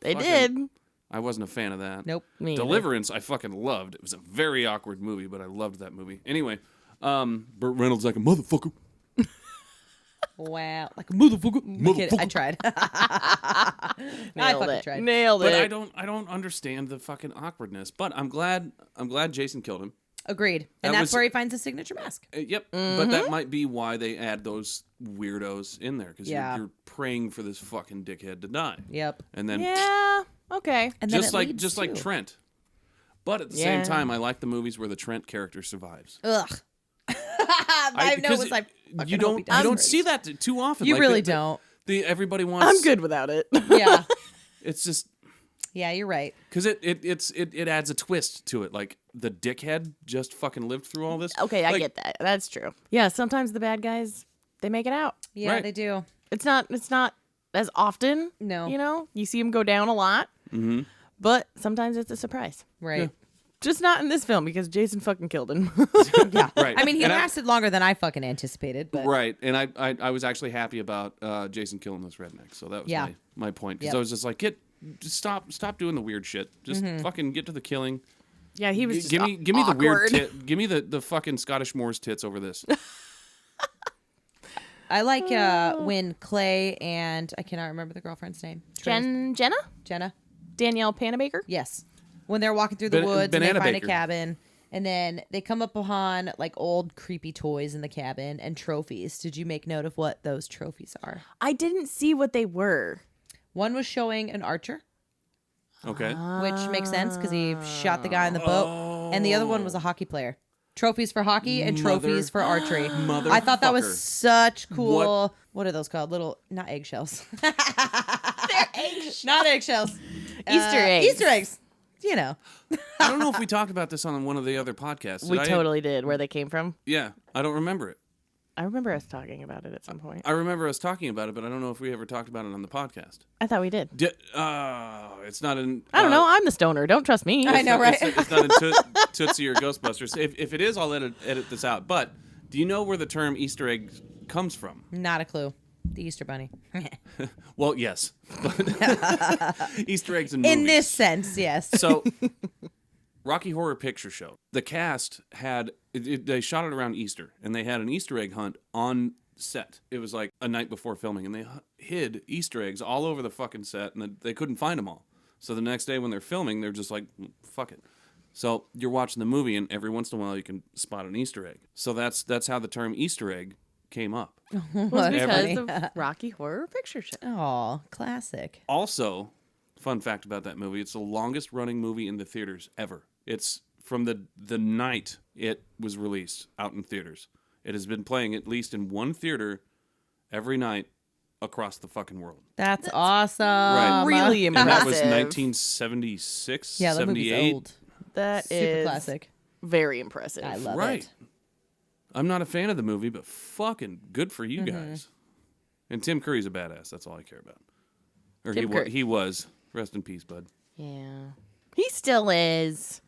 They Fucking- did. I wasn't a fan of that. Nope. Me either. Deliverance, I fucking loved. It was a very awkward movie, but I loved that movie. Anyway, Burt Reynolds like a motherfucker. Wow. Like a motherfucker. Motherfucker. I tried. Nailed fucking it. tried. Nailed But it. I don't understand the fucking awkwardness. But I'm glad Jason killed him. Agreed. That And that's was- where he finds his signature mask. Yep. But that might be why they add those weirdos in there because Yeah. you're praying for this fucking dickhead to die. Yep. And then Yeah. Okay. And then just it like leads just like to- Trent. But at the Yeah. same time, I like the movies where the Trent character survives. Ugh. I know because was like you hope don't he does you don't first. see that too often. You Like, really don't. Everybody wants. I'm good without it. Yeah. It's just Yeah, you're right. because it adds a twist to it. Like the dickhead just fucking lived through all this. Okay, I Like, get that. That's true. Yeah, sometimes the bad guys, they make it out. Yeah, Right. they do. It's not as often. No. You know, you see them go down a lot. Mm-hmm. But sometimes it's a surprise. Right. Just not in this film because Jason fucking killed him. Yeah. Right. I mean, he And lasted longer than I fucking anticipated, but Right, and I was actually happy about Jason killing those rednecks. So that was Yeah. my point because Yep. I was just like, just stop doing the weird shit. Just fucking get to the killing. Yeah, he was just give me the weird awkward. tit. Give me the fucking Scottish Moors tits over this. I like when Clay and I cannot remember the girlfriend's name. Jenna? Jenna? Danielle Panabaker? Yes. When they're walking through the woods and they Banana find Baker. a cabin and then they come up upon like old creepy toys in the cabin and trophies. Did you make note of what those trophies are? I didn't see what they were. One was showing an archer, Okay. which makes sense because he shot the guy in the boat. And the other one was a hockey player. Trophies for hockey and trophies for archery. I thought that was Motherfucker. such cool. What are those called? Little, not eggshells. They're eggshells. Not eggshells. Easter eggs. Easter eggs. You know. I don't know if we talked about this on one of the other podcasts. Did We I? totally did. Where they came from? Yeah, I don't remember it. I remember us talking about it at some point. I remember us talking about it, but I don't know if we ever talked about it on the podcast. I thought we did. It's not in. I don't know. I'm the stoner. Don't trust me. I know, right? It's not in Tootsie or Ghostbusters. If it is, I'll edit this out. But do you know where the term Easter egg comes from? Not a clue. The Easter Bunny. Well, yes. Easter eggs in movies. In this sense, yes. So, Rocky Horror Picture Show. The cast had they shot it around Easter, and they had an Easter egg hunt on set. It was like a night before filming, and they hid Easter eggs all over the fucking set, and they couldn't find them all. So the next day when they're filming, they're just like, fuck it. So you're watching the movie, and every once in a while you can spot an Easter egg. So that's how the term Easter egg came up. Was because funny. of Rocky Horror Picture Show. Oh, classic. Also, fun fact about that movie, it's the longest running movie in the theaters ever. It's from the night it was released out in theaters. It has been playing at least in one theater every night across the fucking world. That's awesome. Right. Really And impressive. that was 1976, Yeah, that 78. movie's old. That Super is classic. very impressive. I love Right. it. I'm not a fan of the movie, but fucking good for you guys. And Tim Curry's a badass. That's all I care about. Or Tim Curry. he was. Rest in peace, bud. Yeah. He still is.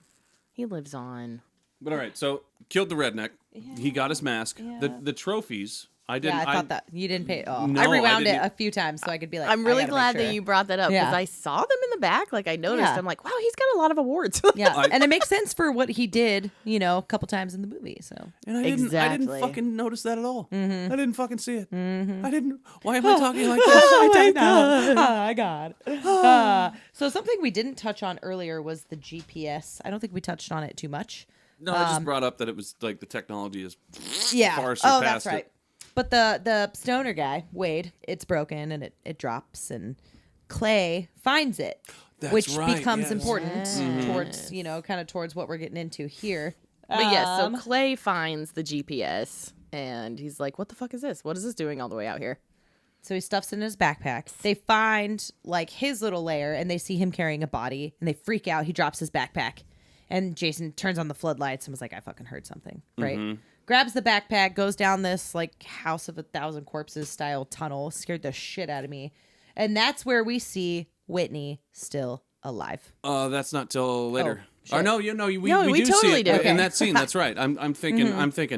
He lives on. But all right, so killed the redneck. He got his mask. Yeah. The trophies. I didn't. Yeah, I thought that. You didn't pay. Oh, No, I I rewound it didn't- a few times so I could be like, I'm I really gotta glad make that sure. you brought that up because Yeah. I saw them in the back. Like I noticed. Yeah. I'm like, wow, he's got a lot of awards. Yeah, and it makes sense for what he did, a couple times in the movie. So And I didn't Exactly. fucking notice that at all. Mm-hmm. I didn't fucking see it. I didn't. Why am I talking like this? oh my god. So something we didn't touch on earlier was the GPS. I don't think we touched on it too much. No, I just brought up that it was like the technology is Yeah. far Oh, surpassed that's it. right. But the stoner guy, Wade, it's broken and it drops, and Clay finds it, That's which right, becomes yes. important towards kind of towards what we're getting into here. But yes, so Clay finds the GPS and he's like, what the fuck is this? What is this doing all the way out here? So he stuffs it in his backpack. They find like his little lair, and they see him carrying a body, and they freak out. He drops his backpack, and Jason turns on the floodlights and was like, "I fucking heard something." Right? Grabs the backpack, goes down this like House of a Thousand Corpses style tunnel. Scared the shit out of me, and that's where we see Whitney still alive. That's not till later. Oh, shit. No, we No, do we see totally it do. in Okay. that scene. That's right. I'm thinking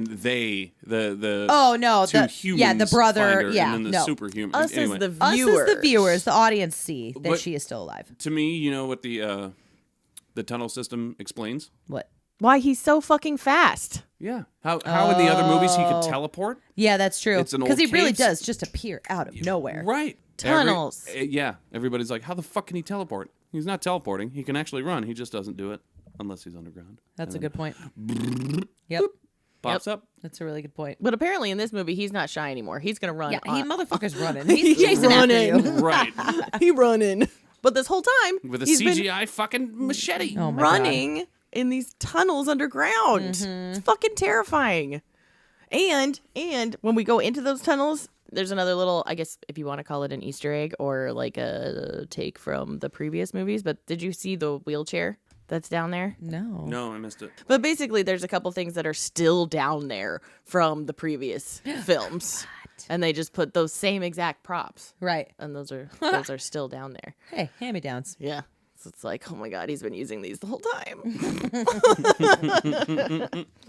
they the Oh no, two the humans the brother, find her, yeah, and then the no. superhuman. Us Anyway, as the Us viewers. as the viewers, the audience see that But- she is still alive. to me, you know what the tunnel system explains? What? Why he's so fucking fast. Yeah. How in the other movies he could teleport? Yeah, that's true. It's an Because old he really caves. does just appear out of nowhere. Right. Tunnels. Yeah. Everybody's like, how the fuck can he teleport? He's not teleporting. He can actually run. He just doesn't do it unless he's underground. That's a good point. Yep, Pops up. that's a really good point. But apparently in this movie, he's not shy anymore. He's going to run. Yeah, he on- motherfucker's running. He's He's chasing after you. running. Right. he running. But this whole time, With a he's been CGI fucking machete. Oh my running in these tunnels underground. Mm-hmm. It's fucking terrifying. And when we go into those tunnels, there's another little, I guess if you want to call it an Easter egg or like a take from the previous movies, but did you see the wheelchair that's down there? No. No, I missed it. But basically there's a couple things that are still down there from the previous films. And they just put those same exact props. Right. And those are still down there. Hey, hand-me-downs. Yeah. So it's like, oh my God, he's been using these the whole time.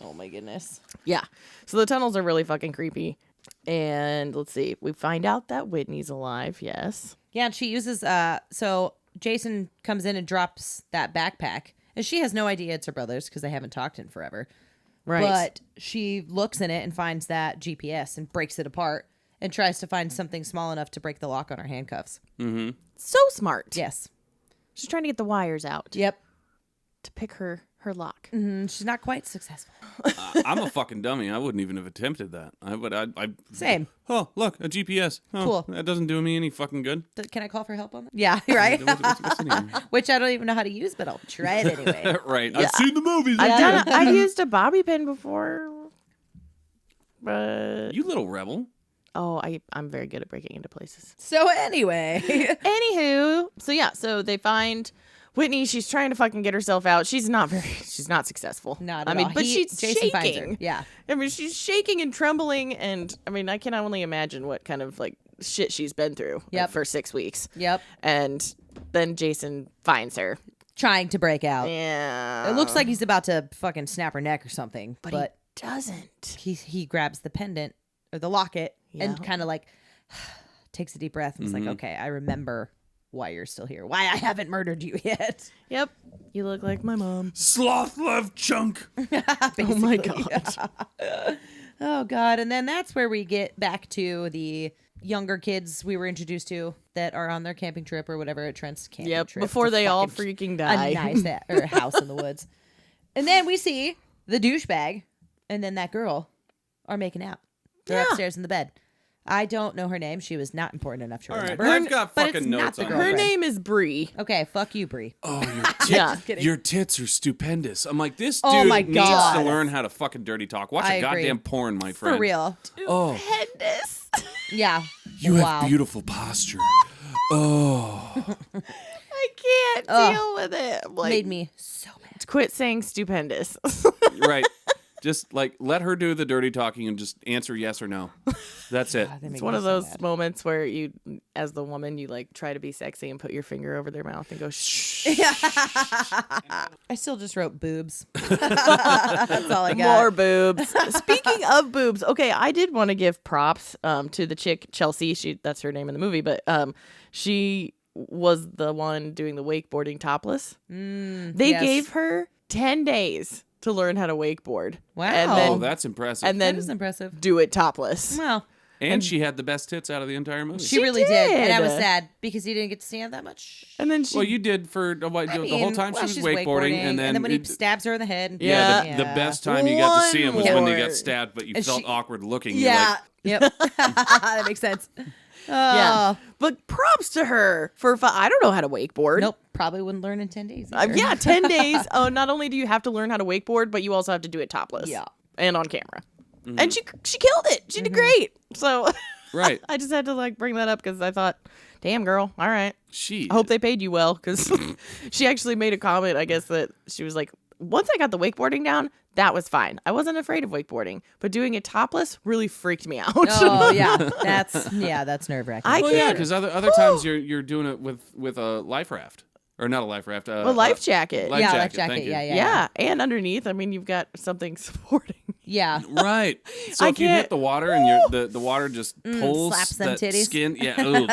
Oh my goodness. Yeah. So the tunnels are really fucking creepy. And let's see. We find out that Whitney's alive. Yes. Yeah, and she uses so Jason comes in and drops that backpack, and she has no idea it's her brother's because they haven't talked in forever. Right. But she looks in it and finds that GPS and breaks it apart and tries to find something small enough to break the lock on her handcuffs. So smart. Yes. She's trying to get the wires out Yep. to pick her lock. And she's not quite successful. I'm a fucking dummy. I wouldn't even have attempted that. I Same. Oh, look, a GPS. Oh, Cool. That doesn't do me any fucking good. Can I call for help on that? Yeah, right. What's in here? Which I don't even know how to use, but I'll try it anyway. Right. I've seen the movies. I've used a bobby pin before. But You little rebel. I'm very good at breaking into places. So anyway, Anywho, so they find Whitney, she's trying to fucking get herself out. She's not successful. Not I at mean, all. but she's Jason finds her. shaking. Yeah. I mean, she's shaking and trembling, and I mean, I can only imagine what kind of like shit she's been through Yep. for 6 weeks. Yep. And then Jason finds her. Trying to break out. Yeah. It looks like he's about to fucking snap her neck or something. but But he doesn't. he grabs the pendant or the locket Yeah. and kind of like takes a deep breath and was like, okay, I remember why you're still here. Why I haven't murdered you yet. Yep. You look like my mom. Sloth love chunk. Oh my god. Oh God. And then that's where we get back to the younger kids we were introduced to that are on their camping trip or whatever at Trent's camping Yep. trip. Before to they all fucking freaking die. a nice or a house in the woods. And then we see the douchebag and then that girl are making out. They're Yeah. upstairs in the bed. I don't know her name. She was not important enough to All right, remember. I've got but it's fucking not notes the on Her girlfriend. name is Bree. Okay, fuck you, Bree. Oh, Yeah. your tits are stupendous. I'm like, this Oh dude my needs God. to learn how to fucking dirty talk. Watch I a agree. goddamn porn, my friend. For real. Oh, Stupendous. Yeah. you wow. have beautiful posture. Oh, I can't Ugh. deal with it. I'm like, Made me so mad. quit saying stupendous. right. Just like let her do the dirty talking and just answer yes or no. That's it. They make It's one me of so those mad. moments where you, as the woman, you like try to be sexy and put your finger over their mouth and go shh. I still just wrote boobs. That's all I got. More boobs. Speaking of boobs, okay, I did want to give props to the chick Chelsea. That's her name in the movie, but she was the one doing the wakeboarding topless. They yes. gave her 10 days to learn how to wakeboard. Wow. And Oh, then, that's impressive. and That then is impressive. do it topless. Well, and she had the best tits out of the entire movie. she really did. And I was did. sad because you didn't get to see her that much. And then she Well, you did for what, I the whole mean, time well, she she's was wakeboarding, and then when he it- stabs her in the head. yeah, the best time you got to see him was when they One got more. stabbed, but you And felt she- awkward looking. You're Yeah. like, Yep. That makes sense. Yeah. Oh. But props to her for I don't know how to wakeboard. Nope. Probably wouldn't learn in 10 days. either. Yeah, 10 days. Oh, not only do you have to learn how to wakeboard, but you also have to do it topless. Yeah. And on camera. And she killed it. She did great. So right. I just had to like bring that up because I thought, damn girl, all right. She. I hope they paid you well because she actually made a comment, I guess, that she was like, once I got the wakeboarding down, that was fine. I wasn't afraid of wakeboarding, but doing it topless really freaked me out. Oh yeah, that's nerve wracking. I Well, yeah, can't. because other times you're doing it with a life raft or not a life raft. A life jacket. Life yeah, jacket. life jacket. Thank you. Yeah. Yeah, and underneath, I mean, you've got something supporting. Yeah. Right. So I if you can't- hit the water and the water just pulls slaps them that titties. skin, yeah. Ugh.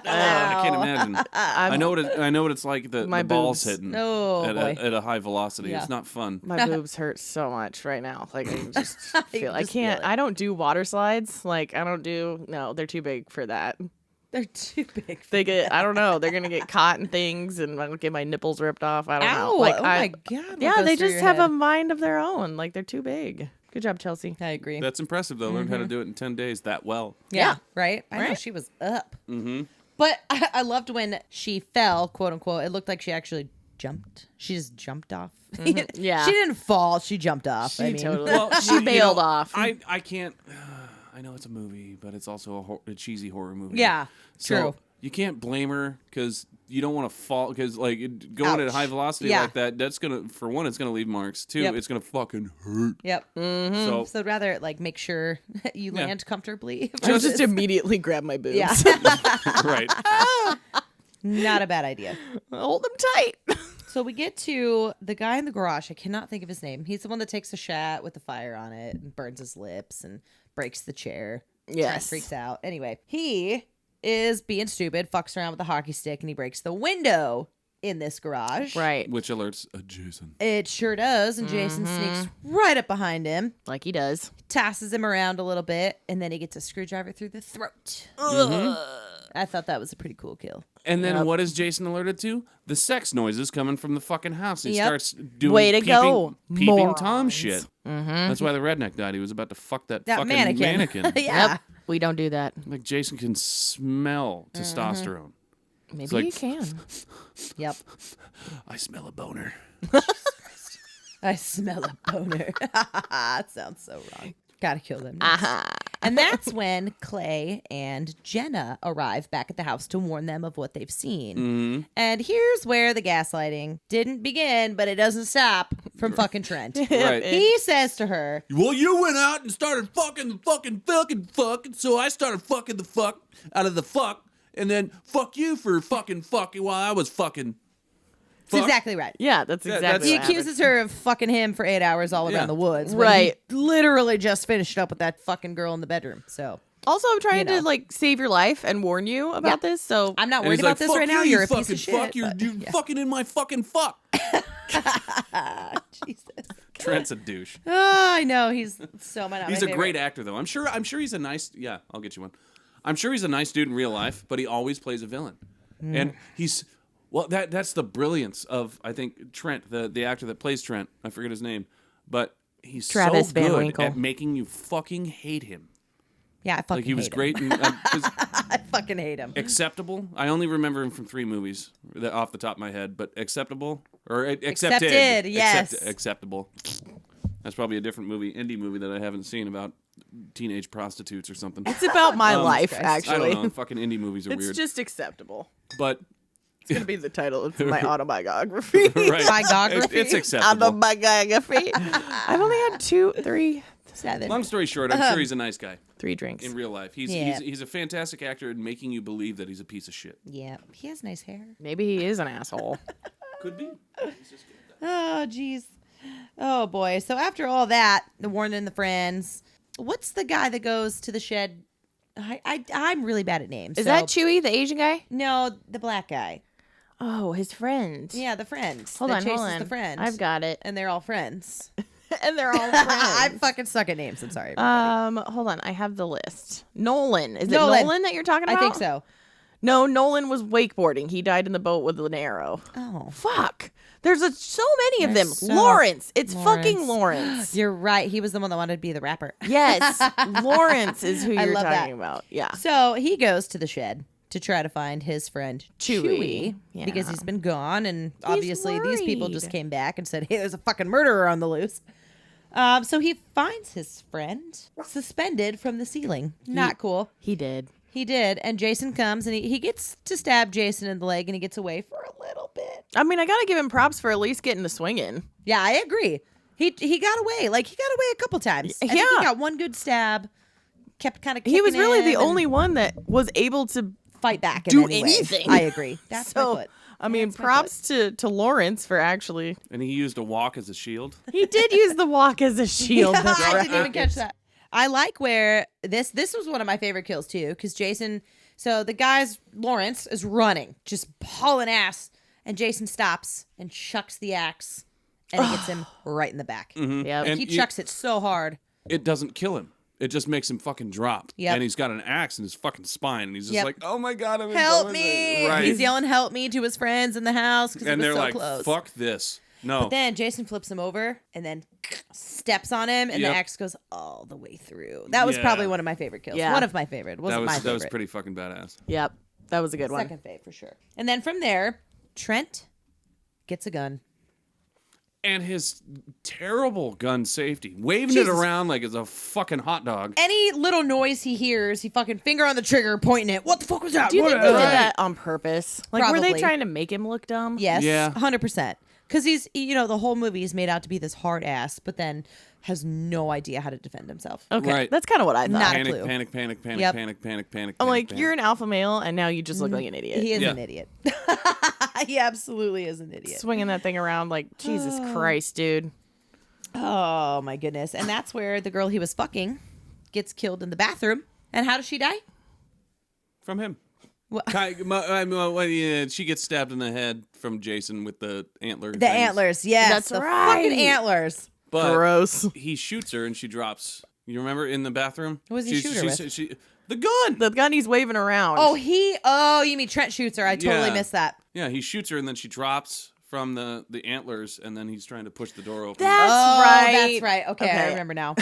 I can't imagine. I know what it's like. The My balls boobs. hitting Oh, at boy. a high velocity. Yeah. It's not fun. My boobs hurt so much right now. Like I just feel I just feel can't. it. I don't do water slides. Like I don't do. No, they're too big for that. They're too big. They get. I don't know. They're gonna get caught in things, and I'll get my nipples ripped off. I don't know. Ow! Like Oh I, my god. what yeah, goes they through just your have head? a mind of their own. Like they're too big. Good job, Chelsea. I agree. That's impressive though. Learned how to do it in 10 days that well. Yeah, right? I know Right? she was up. Mm-hmm. But I loved when she fell, quote unquote. It looked like she actually jumped. She just jumped off. Yeah. She didn't fall. She jumped off. She I mean, totally. Well, she you bailed know, off. I can't. I know it's a movie, but it's also a cheesy horror movie. Yeah, So true. you can't blame her because you don't want to fall because going at Ouch. high velocity Yeah. like that. That's gonna for one, it's gonna leave marks. Two, Yep. it's gonna fucking hurt. Yep. So So I'd rather like make sure you Yeah. land comfortably. I would just immediately grab my boobs. yeah, right. not a bad idea. Hold them tight. So we get to the guy in the garage. I cannot think of his name. He's the one that takes a shot with the fire on it and burns his lips and breaks the chair. Trent Yes. freaks out. Anyway, he is being stupid, fucks around with a hockey stick, and he breaks the window in this garage. Right. Which alerts Jason. It sure does. And Jason sneaks right up behind him, Like he does. tosses him around a little bit, and then he gets a screwdriver through the throat. I thought that was a pretty cool kill. And then what is Jason alerted to? The sex noises coming from the fucking house. He Yep. starts doing Way to go, peeping morons. Tom shit. That's why the redneck died. He was about to fuck that That fucking mannequin. mannequin. Yeah. Yep. We don't do that. Like Jason can smell testosterone. Maybe like- you can. Yep. I smell a boner. I smell a boner. That sounds so wrong. Gotta kill them. And that's when Clay and Jenna arrive back at the house to warn them of what they've seen. Mm-hmm. And here's where the gaslighting didn't begin, but it doesn't stop from fucking Trent. Right. He says to her, Well, you went out and started fucking, so I started fucking the fuck out of the fuck, and then fuck you for fucking while I was fucking. that's exactly right. Yeah, that's exactly He what happened. accuses her of fucking him for 8 hours all Yeah. around the woods. When Right. He literally just finished up with that fucking girl in the bedroom. So Also, I'm trying You know. to like save your life and warn you about this. So I'm not And worried he's about like, this fuck right you, now. you You're a fucking piece of shit. fuck. You're but- fucking in my fucking fuck. Jesus. Trent's a douche. Oh, I know. He's so much. He's a great actor, though. I'm sure he's a nice. Yeah, I'll get you one. I'm sure he's a nice dude in real life, but he always plays a villain, and he's well. That's the brilliance of I think Trent, the actor that plays Trent. I forget his name, but he's Travis so Van good Winkle. at making you fucking hate him. Yeah, I fucking Like he was hate him. great. In, I fucking hate him. Acceptable. I only remember him from 3 movies off the top of my head, but Acceptable or Accepted. Accepted, yes. Acceptable. That's probably a different movie, indie movie that I haven't seen about teenage prostitutes or something. it's about my life, Christ. I actually. don't know. Fucking indie movies are It's weird. just acceptable. But It's gonna be the title of my autobiography. right, Biography? It's acceptable. Autobiography. I've only had 2, 3, 7. Long story short, I'm sure he's a nice guy 3 drinks. in real life. He's Yeah. he's a fantastic actor at making you believe that he's a piece of shit. Yeah, he has nice hair. Maybe he is an asshole. Could be. Oh, jeez. Oh, boy. So after all that, the warning the friends, what's the guy that goes to the shed? I'm really bad at names. Is so- that Chewy, the Asian guy? No, the black guy. Oh, his friend. Yeah, the friend. Hold that on, chases hold on. the friend. I've got it. And they're all friends. And they're all friends. I fucking suck at names. I'm sorry. everybody. Hold on. I have the list. Nolan. Is Nolan. it Nolan that you're talking I about? think so. No, Nolan was wakeboarding. He died in the boat with an arrow. Oh. Fuck. There's so many of them. There's so- Lawrence. It's Lawrence. fucking Lawrence. You're right. He was the one that wanted to be the rapper. Yes. Lawrence is who I you're love talking that. about. Yeah. So he goes to the shed to try to find his friend Chewy. Yeah. because he's been gone, and obviously these people worried. just came back and said, "Hey, there's a fucking murderer on the loose." So he finds his friend suspended from the ceiling. Not cool. He did. He did, and Jason comes and he gets to stab Jason in the leg, and he gets away for a little bit. I mean, I gotta give him props for at least getting the swing in. Yeah, I agree. He got away. Like he got away a couple times. I think Yeah. he got one good stab. Kept kind of. He was really the only one that was able to fight back. in do any way. anything. I agree. That's so, my foot. I mean, That's my props to Lawrence for actually. And he used a walk as a shield. He did use the walk as a shield. Yeah, That's I right. didn't even catch that. I like where this was one of my favorite kills too, because Jason. So the guy's Lawrence is running, just hauling ass, and Jason stops and chucks the axe, and it gets him right in the back. Yep. And He chucks it so hard. It doesn't kill him. It just makes him fucking drop. Yep. And he's got an axe in his fucking spine, and he's just Yep. like, "Oh my god, I'm in Help trouble." me! Right. He's yelling "Help me" to his friends in the house because it and was they're so like, close. "Fuck this." No. But then Jason flips him over and then steps on him, and Yep. the axe goes all the way through. That was Yeah. probably one of my favorite kills. Yeah. One of my favorite. Wasn't my that favorite. was pretty fucking badass. Yep. That was a good one. Second fave for sure. And then from there, Trent gets a gun. And his terrible gun safety, waving Jesus. it around like it's a fucking hot dog. Any little noise he hears, he fucking finger on the trigger, pointing it. What the fuck was that? Do you think What- they did that on purpose? Like, were they Probably. trying to make him look dumb? Yes, Yeah. 100%. Because he's, the whole movie is made out to be this hard ass, but then has no idea how to defend himself. Okay. Right. That's kind of what I thought. Not a Panic, clue. panic, panic, panic, Yep. panic, panic, panic. I'm like, panic. you're an alpha male, and now you just look like an idiot. He is Yeah. an idiot. He absolutely is an idiot. Swinging that thing around like, Jesus Christ, dude. Oh my goodness. And that's where the girl he was fucking gets killed in the bathroom. And how does she die? From him. What? She gets stabbed in the head from Jason with the antler. The things. antlers, yes. That's the right. fucking antlers. But Gross. he shoots her and she drops. You remember in the bathroom? What does he shoot her with? The gun. The gun he's waving around. Oh, you mean Trent shoots her. I totally Yeah. missed that. Yeah, he shoots her and then she drops from the antlers and then he's trying to push the door open. That's Oh, right. that's right. Okay, I remember now.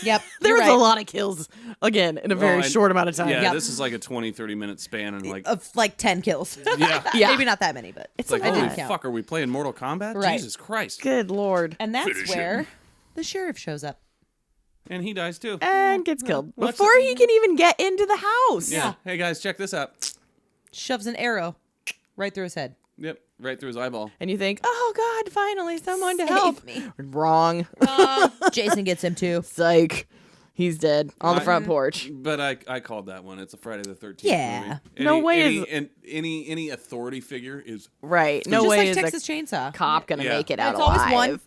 Yep. There you're was right. a lot of kills, again, in a very and- short amount of time. Yeah, Yep. this is like a 20-30 minute span and like Of like 10 kills. yeah. Yeah. Maybe not that many, but It's Like a holy lot. count. fuck, are we playing Mortal Kombat? Right. Jesus Christ. Good Lord. And that's Finish where him. the sheriff shows up. And he dies too. And gets killed Well, before he can even get into the house. Yeah. Hey guys, check this out. Shoves an arrow right through his head. Yep. Right through his eyeball. And you think, oh God, finally someone to Save help. me. Wrong. Jason gets him too. Psych. He's dead on the front porch. But I called that one. It's a Friday the 13th Yeah. movie. No way And any authority figure is Right. No Just way like is Texas a Chainsaw. cop gonna Yeah. make it out It's alive. always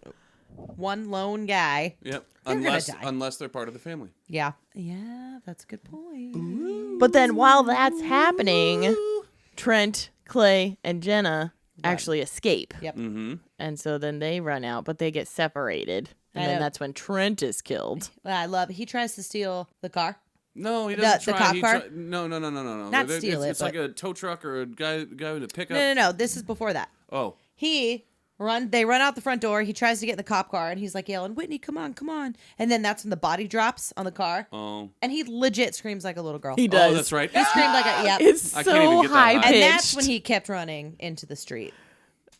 one lone guy. yep. They're gonna Unless die. unless they're part of the family. Yeah. Yeah, that's a good point. But then while that's happening, Trent, Clay, and Jenna actually escape. Yep. Mm-hmm. And so then they run out, but they get separated. And I then know. that's when Trent is killed. Well, I love it. He tries to steal the car. No, he doesn't The try. cop car? No. Not steal it, It's like but- a tow truck or a guy with a pickup. No. This is before that. Oh. They run out the front door. He tries to get in the cop car, and he's like yelling, "Whitney, come on, come on!" And then that's when the body drops on the car, Oh. and he legit screams like a little girl. He does. Oh, that's right. He screamed like a yep. It's I can't even so get that high high. pitched. And that's when he kept running into the street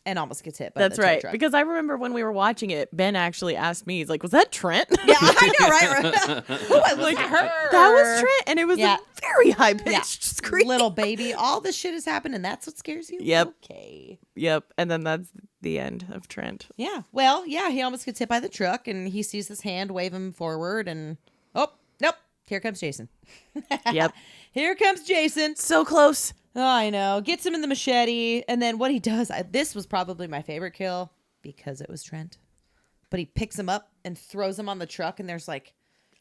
and almost gets hit by That's the tow right. truck. Because I remember when we were watching it, Ben actually asked me, he's like, was that Trent? Yeah, I know, right? Oh, I like her. That was Trent. And it was Yeah. a very high pitched Yeah. scream. Little baby. All this shit has happened, and that's what scares you? Yep. Okay. Yep. And then that's the end of Trent. Yeah. Well, yeah, he almost gets hit by the truck, and he sees his hand wave him forward, and oh, nope. Here comes Jason. Yep. Here comes Jason. So close. Oh, I know. Gets him in the machete, and then what he does, this was probably my favorite kill because it was Trent. But he picks him up and throws him on the truck, and there's like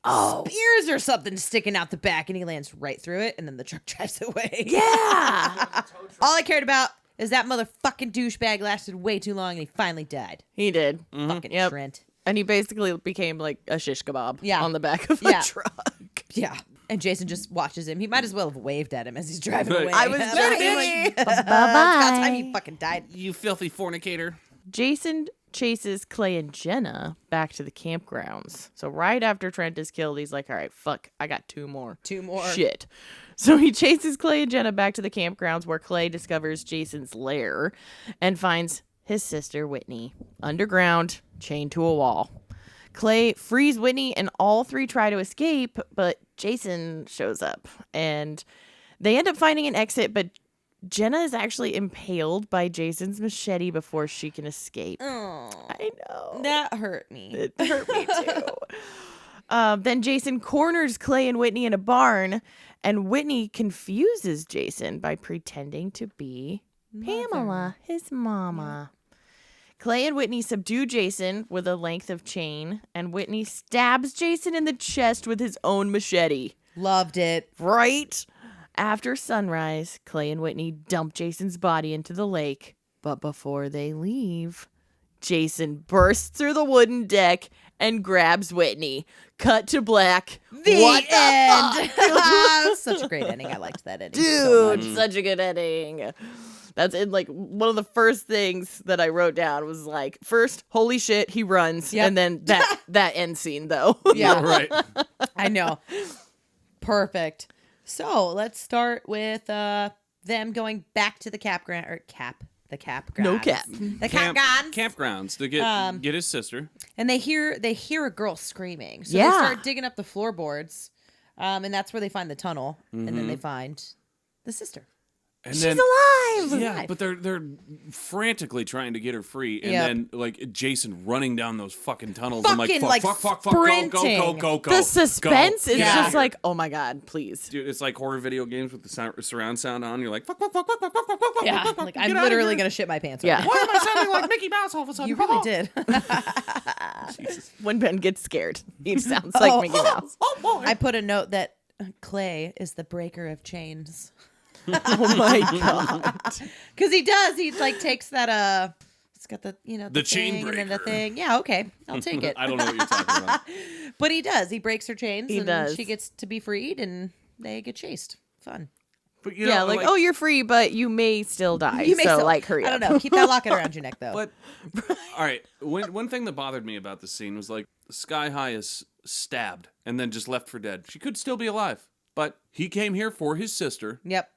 spears or something sticking out the back, and he lands right through it, and then the truck drives away. Yeah. All I cared about is that motherfucking douchebag lasted way too long, and he finally died. He did. Fucking Yep. Trent. And he basically became like a shish kebab Yeah. on the back of Yeah. a truck. Yeah. And Jason just watches him. He might as well have waved at him as he's driving Right. away. I was Bye, just bitch. like, It's about time he fucking died. You filthy fornicator. Jason chases Clay and Jenna back to the campgrounds. So right after Trent is killed, he's like, all right, fuck, I got two more. Shit. So he chases Clay and Jenna back to the campgrounds where Clay discovers Jason's lair and finds his sister Whitney underground, chained to a wall. Clay frees Whitney and all three try to escape, but Jason shows up and they end up finding an exit, but Jenna is actually impaled by Jason's machete before she can escape. I know. That hurt me. It hurt me too. Then Jason corners Clay and Whitney in a barn, and Whitney confuses Jason by pretending to be Pamela, his mama. Clay and Whitney subdue Jason with a length of chain, and Whitney stabs Jason in the chest with his own machete. Loved it. Right? After sunrise, Clay and Whitney dump Jason's body into the lake, but before they leave, Jason bursts through the wooden deck and grabs Whitney. Cut to black. What the end. fuck? Such a great ending. I liked that ending. so Dude, much. such a good ending. That's in like one of the first things that I wrote down was like, first, holy shit, he runs, Yep. and then that end scene though. Yeah, Right. I know. Perfect. So let's start with them going back to the campground the campground. No cap. The campgrounds. Campgrounds to get his sister. And they hear a girl screaming. So Yeah. they start digging up the floorboards. And that's where they find the tunnel. And then they find the sister. And She's then, alive. Yeah, but they're frantically trying to get her free, and Yep. then like Jason running down those fucking tunnels. Fucking, I'm like, fuck, go, sprinting. go. The suspense is Yeah. just like, oh my God, please. Dude, it's like horror video games with the surround sound on. You're like, fuck. Yeah. Like, I'm literally going to shit my pants. Yeah. Right Why am I sounding like Mickey Mouse all of a now. sudden? You really did. When Ben gets scared, he sounds like Mickey Mouse. I put a note that Clay is the breaker of chains. Oh my God. Because he does. He like takes that it's got the chain thing and then the breaker. thing. Yeah, okay. I'll take it. I don't know what you're talking about. But he does. He breaks her chains He and does. she gets to be freed and they get chased. Fun. But you Yeah, know, like, oh, you're free, but you may still die. You may so, still- like, hurry I up. don't know. Keep that locket around your neck though. But all right, one thing that bothered me about this scene was like Sky High is stabbed and then just left for dead. She could still be alive, but he came here for his sister, Yep.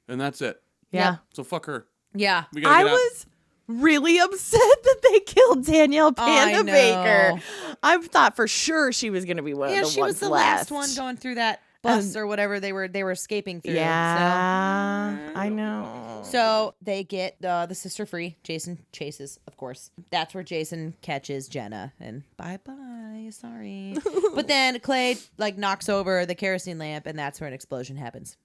and that's it. Yeah. So fuck her. Yeah. We gotta I get out. was really upset that they killed Danielle I Panda know. Baker. I thought for sure she was going to be one Yeah, of the she ones was the left. last one going through that bus or whatever they were escaping through. Yeah, I know. So they get the sister free. Jason chases, of course. That's where Jason catches Jenna and bye, sorry. But then Clay like knocks over the kerosene lamp, and that's where an explosion happens.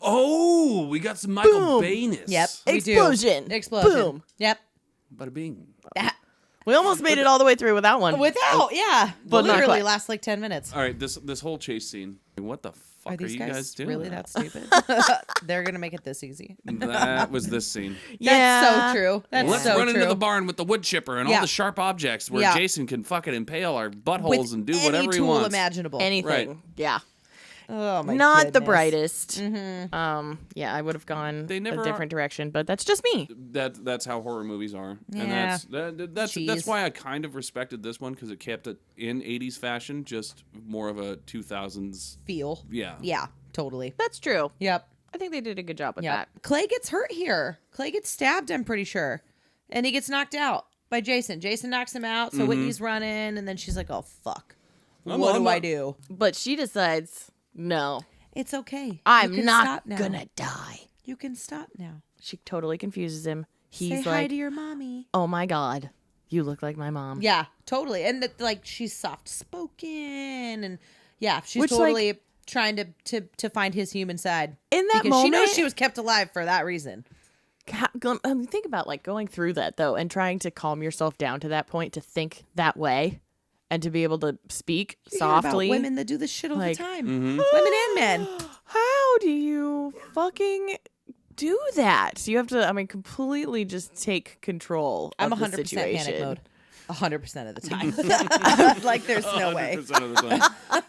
Oh, we got some Michael Boom. Bayness. Yep. we do. Explosion. Explosion. Boom. Yep. Bada bing. We almost made it all the way through without one. Without, yeah. But not literally quite. lasts like 10 minutes. All right, this whole chase scene. What the fuck are, These you guys doing? really that stupid? They're gonna make it this easy. That was this scene. Yeah. That's so true. That's Let's so run true. into the barn with the wood chipper and all Yeah. the sharp objects where Yeah. Jason can fucking impale our buttholes With and do any whatever he tool wants. imaginable. Anything. Right. Yeah. Oh my Not the goodness. brightest. Yeah, I would have gone They never a different direction, but that's just me. That's how horror movies are, Yeah. and that's Cheese. why I kind of respected this one because it kept it in 80s fashion, just more of a 2000s. Feel. Yeah. Yeah. Totally. That's true. Yep. I think they did a good job with Yep. that. Clay gets hurt here. Clay gets stabbed, I'm pretty sure. And he gets knocked out by Jason. Jason knocks him out, so Whitney's running, and then she's like, oh, fuck. I'm What on do I my- do? But she decides, no, It's okay. You I'm can not stop now. gonna die. You can stop now. She totally confuses him. He's Say hi like, to your mommy. oh my God, you look like my mom. Yeah, totally. And that, like, she's soft spoken, and yeah, she's Which, totally trying to find his human side. In that because she knows moment- she was kept alive for that reason. Think about like going through that though and trying to calm yourself down to that point to think that way and to be able to speak You hear about softly. women that do this shit all Like, the time. Women and men. How do you fucking do that? You have to, completely just take control I'm of the 100% situation. panic mode. 100% of the time. Like, there's no way. 100% of the time.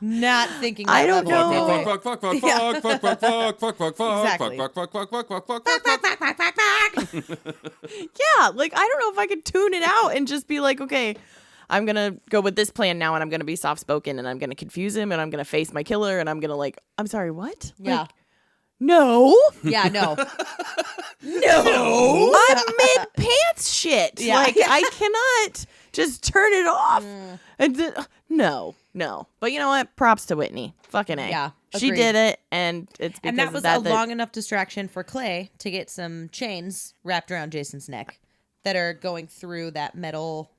Not thinking that I don't level of know. detail. Fuck, fuck, fuck, fuck, fuck, fuck, fuck, fuck, fuck, fuck, fuck, Exactly. fuck, fuck, fuck, fuck, fuck, fuck, fuck, fuck. Yeah, like I don't know if I could tune it out and just be like, okay, I'm gonna go with this plan now, and I'm gonna be soft spoken, and I'm gonna confuse him, and I'm gonna face my killer, and I'm gonna I'm sorry, what? Yeah. Like, no, Yeah, no. no, I'm mid pants shit. Yeah. Like I cannot just turn it off. And no. But you know what? Props to Whitney. Fucking A. Yeah, she agreed. did it, and it's because And that of was that a long enough distraction for Clay to get some chains wrapped around Jason's neck that are going through that metal.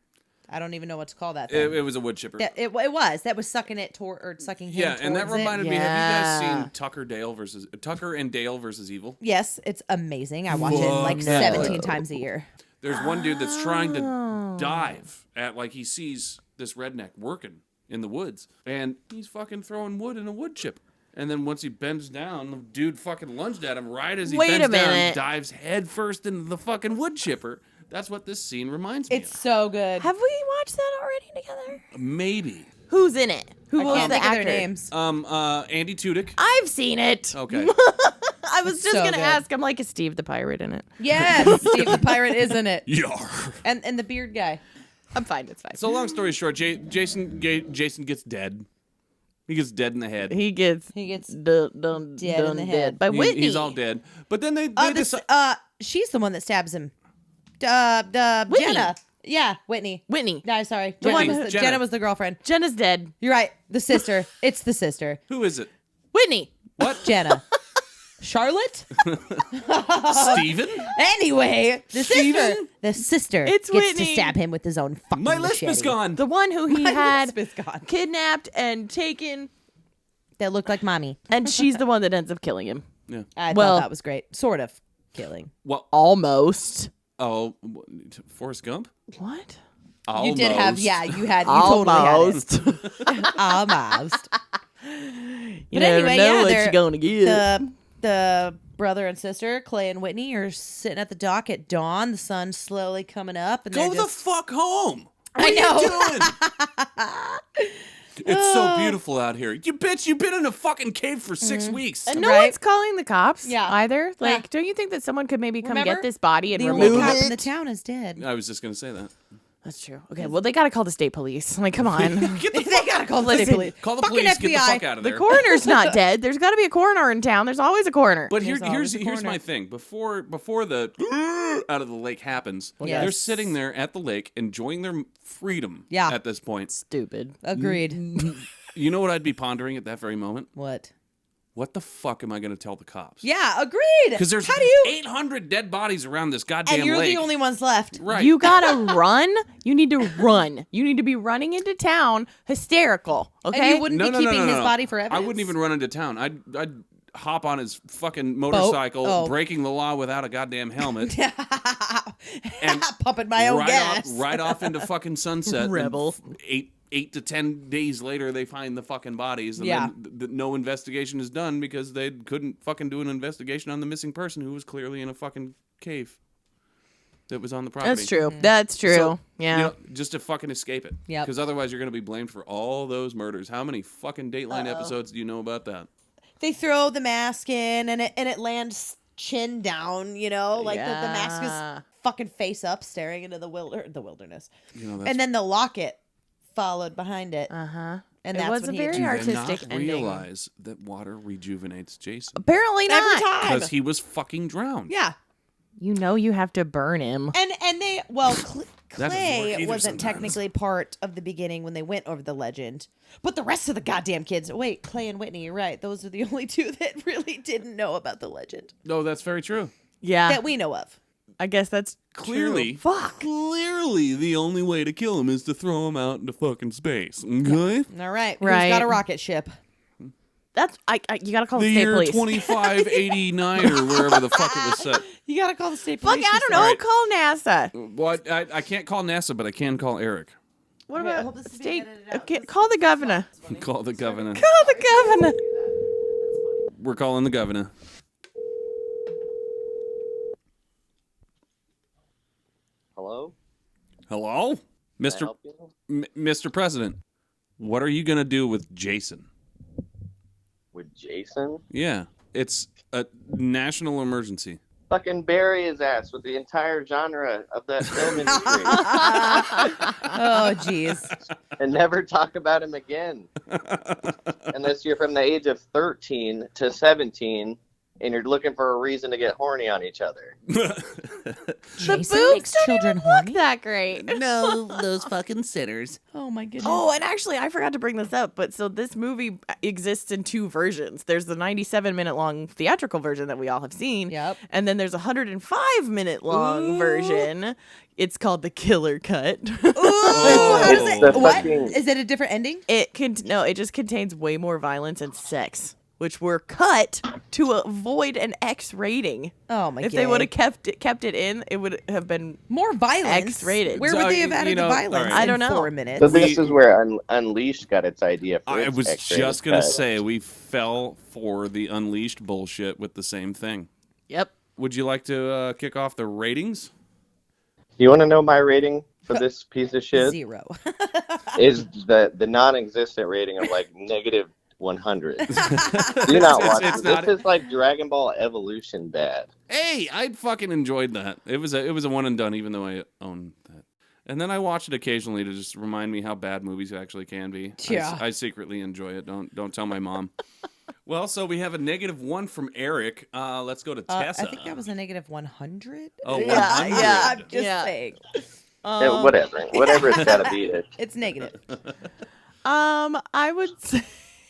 I don't even know what to call that thing. It was a wood chipper. It was sucking it toward or sucking him Yeah, and that towards it. reminded me. Have you guys Yeah. seen Tucker and Dale versus Evil? Yes, it's amazing. I watch it like Fuck no. 17 times a year. There's one dude that's trying to dive at he sees this redneck working in the woods, and he's fucking throwing wood in a wood chipper. And then once he bends down, the dude fucking lunged at him right as he Wait a bends down, minute. dives head first into the fucking wood chipper. That's what this scene reminds me It's so good. Have we watched that already together? of. Maybe. Who's in it? Who I was can't the think of actor? their names. Andy Tudyk. I've seen it. Okay. I was just So gonna good. ask. I'm like, is Steve the pirate in it? Yes, Steve the Pirate is in it. Yar. And the beard guy. I'm fine. It's fine. So long story short, Jason gets dead. He gets dead in the head. He gets He gets done dead in the head. by Whitney. He's all dead. But then they this, decide. she's the one that stabs him. Whitney. Jenna. Yeah, Whitney. Whitney. No, sorry. Whitney. Jenna Jenna. was the girlfriend. Jenna's dead. You're right. The sister. It's the sister. Who is it? Whitney. What? Jenna. Charlotte? Steven? Anyway, the sister. Steven? The sister It's gets Whitney. to stab him with his own fucking My lisp machete. is gone. The one who he My had lisp is gone. kidnapped and taken, That looked like mommy. and she's the one that ends up killing him. Yeah. I Well- thought that was great. Sort of killing. Well, Almost. oh, Forrest Gump? What? Almost. You did have, yeah, you totally had Almost. it. Almost. You But never anyway, know yeah, what they're- you're gonna get. The brother and sister, Clay and Whitney, are sitting at the dock at dawn. The sun's slowly coming up, and Go they're the just fuck home. I What know. are you doing? It's so beautiful out here. You bitch, you've been in a fucking cave for 6 weeks. And no Right? one's calling the cops Yeah. either. Like, Yeah. don't you think that sould someone could maybe come Remember? get this body and the only remove cop it? in the town is dead. I was just going to say that. That's true. Okay, well, they got to call the state police. Like, come on. They gotta call the state police. Call the Fucking police. Get the FBI. fuck out of there. The coroner's not dead. There's got to be a coroner in town. There's always a coroner. But There's always a here's corner. my thing. Before the out of the lake happens, Yes. they're sitting there at the lake enjoying their freedom. Yeah. At this point, Stupid. Agreed. you know what I'd be pondering at that very moment? What? What the fuck am I going to tell the cops? Yeah, agreed. Because there's How do you? 800 dead bodies around this goddamn And you're lake. the only ones left. Right. You gotta run. You need to run. You need to be running into town hysterical. Okay. And you wouldn't be keeping his body for evidence. I wouldn't even run into town. I'd hop on his fucking motorcycle, Oh. breaking the law without a goddamn helmet. and pumping my own gas. right off into fucking sunset. and Rebel. 8 to 10 days later, they find the fucking bodies, and Yeah. then no investigation is done because they couldn't fucking do an investigation on the missing person who was clearly in a fucking cave that was on the property. That's true. That's true. So, yeah. you know, just to fucking escape it. Yep. Because otherwise, you're going to be blamed for all those murders. How many fucking Dateline episodes do you know about that? They throw the mask in, and it lands chin down. You know, like the mask Yeah. is fucking face up, staring into the wilderness. You know, that's And then the locket followed behind it. Uh-huh. And It that's was when a he very do they artistic not ending. realize that water rejuvenates Jason? Apparently not. Every time. Because he was fucking drowned. Yeah. You know you have to burn him. And they That doesn't work Clay either wasn't sometimes. technically part of the beginning when they went over the legend, but the rest of the goddamn kids. Wait, Clay and Whitney, you're right. Those are the only two that really didn't know about the legend No, that's very true. Yeah. that we know of. I guess that's Clearly, true. Fuck. clearly, the only way to kill him is to throw him out into fucking space. Okay? All right, Right. Who's got a rocket ship? That's you gotta call The the state year police. 2589 or wherever the fuck it was set. You gotta call the state Fuck, police. I don't know. Alright. Call NASA. Well, I can't call NASA, but I can call Eric. What Okay, I about hope this is state? being edited out. Okay, call the governor. Call the governor. Call the governor. We're calling the governor. Hello? Hello? Can I Mr. help you? Mr. President, what are you going to do with Jason? With Jason? Yeah, it's a national emergency. Fucking bury his ass with the entire genre of that film industry Oh, jeez. and never talk about him again. Unless you're from the age of 13 to 17 and you're looking for a reason to get horny on each other. The Jason boobs makes don't children even horny? look that great. No, those fucking sinners. Oh my goodness. Oh, and actually, I forgot to bring this up, but so this movie exists in two versions. There's the 97-minute long theatrical version that we all have seen. Yep. And then there's a 105-minute long version. It's called the Killer Cut. Ooh, how does It's it? the What fucking- is it? A different ending? It just contains way more violence and sex, which were cut to avoid an X rating. Oh my! If they would have kept it in, it would have been more violence, X-rated. Where So, would they have you added know, the violence? all right. I don't in know. 4 minutes. So this is where Unleashed got its idea for I its was X-rated just going to cut. say, we fell for the Unleashed bullshit with the same thing. Yep. Would you like to kick off the ratings? You want to know my rating for this piece of shit? 0. Is the non-existent rating of like negative 100. Do not watch it's it. not- This is like Dragon Ball Evolution bad. Hey, I fucking enjoyed that. It was a one and done, even though I own that. And then I watch it occasionally to just remind me how bad movies actually can be. Yeah. I secretly enjoy it. Don't tell my mom. Well, so we have a -1 from Eric. Let's go to Tessa. I think that was a negative 100. Oh, Yeah, 100. yeah. I'm just saying. Whatever it's got to be it. It's negative. I would say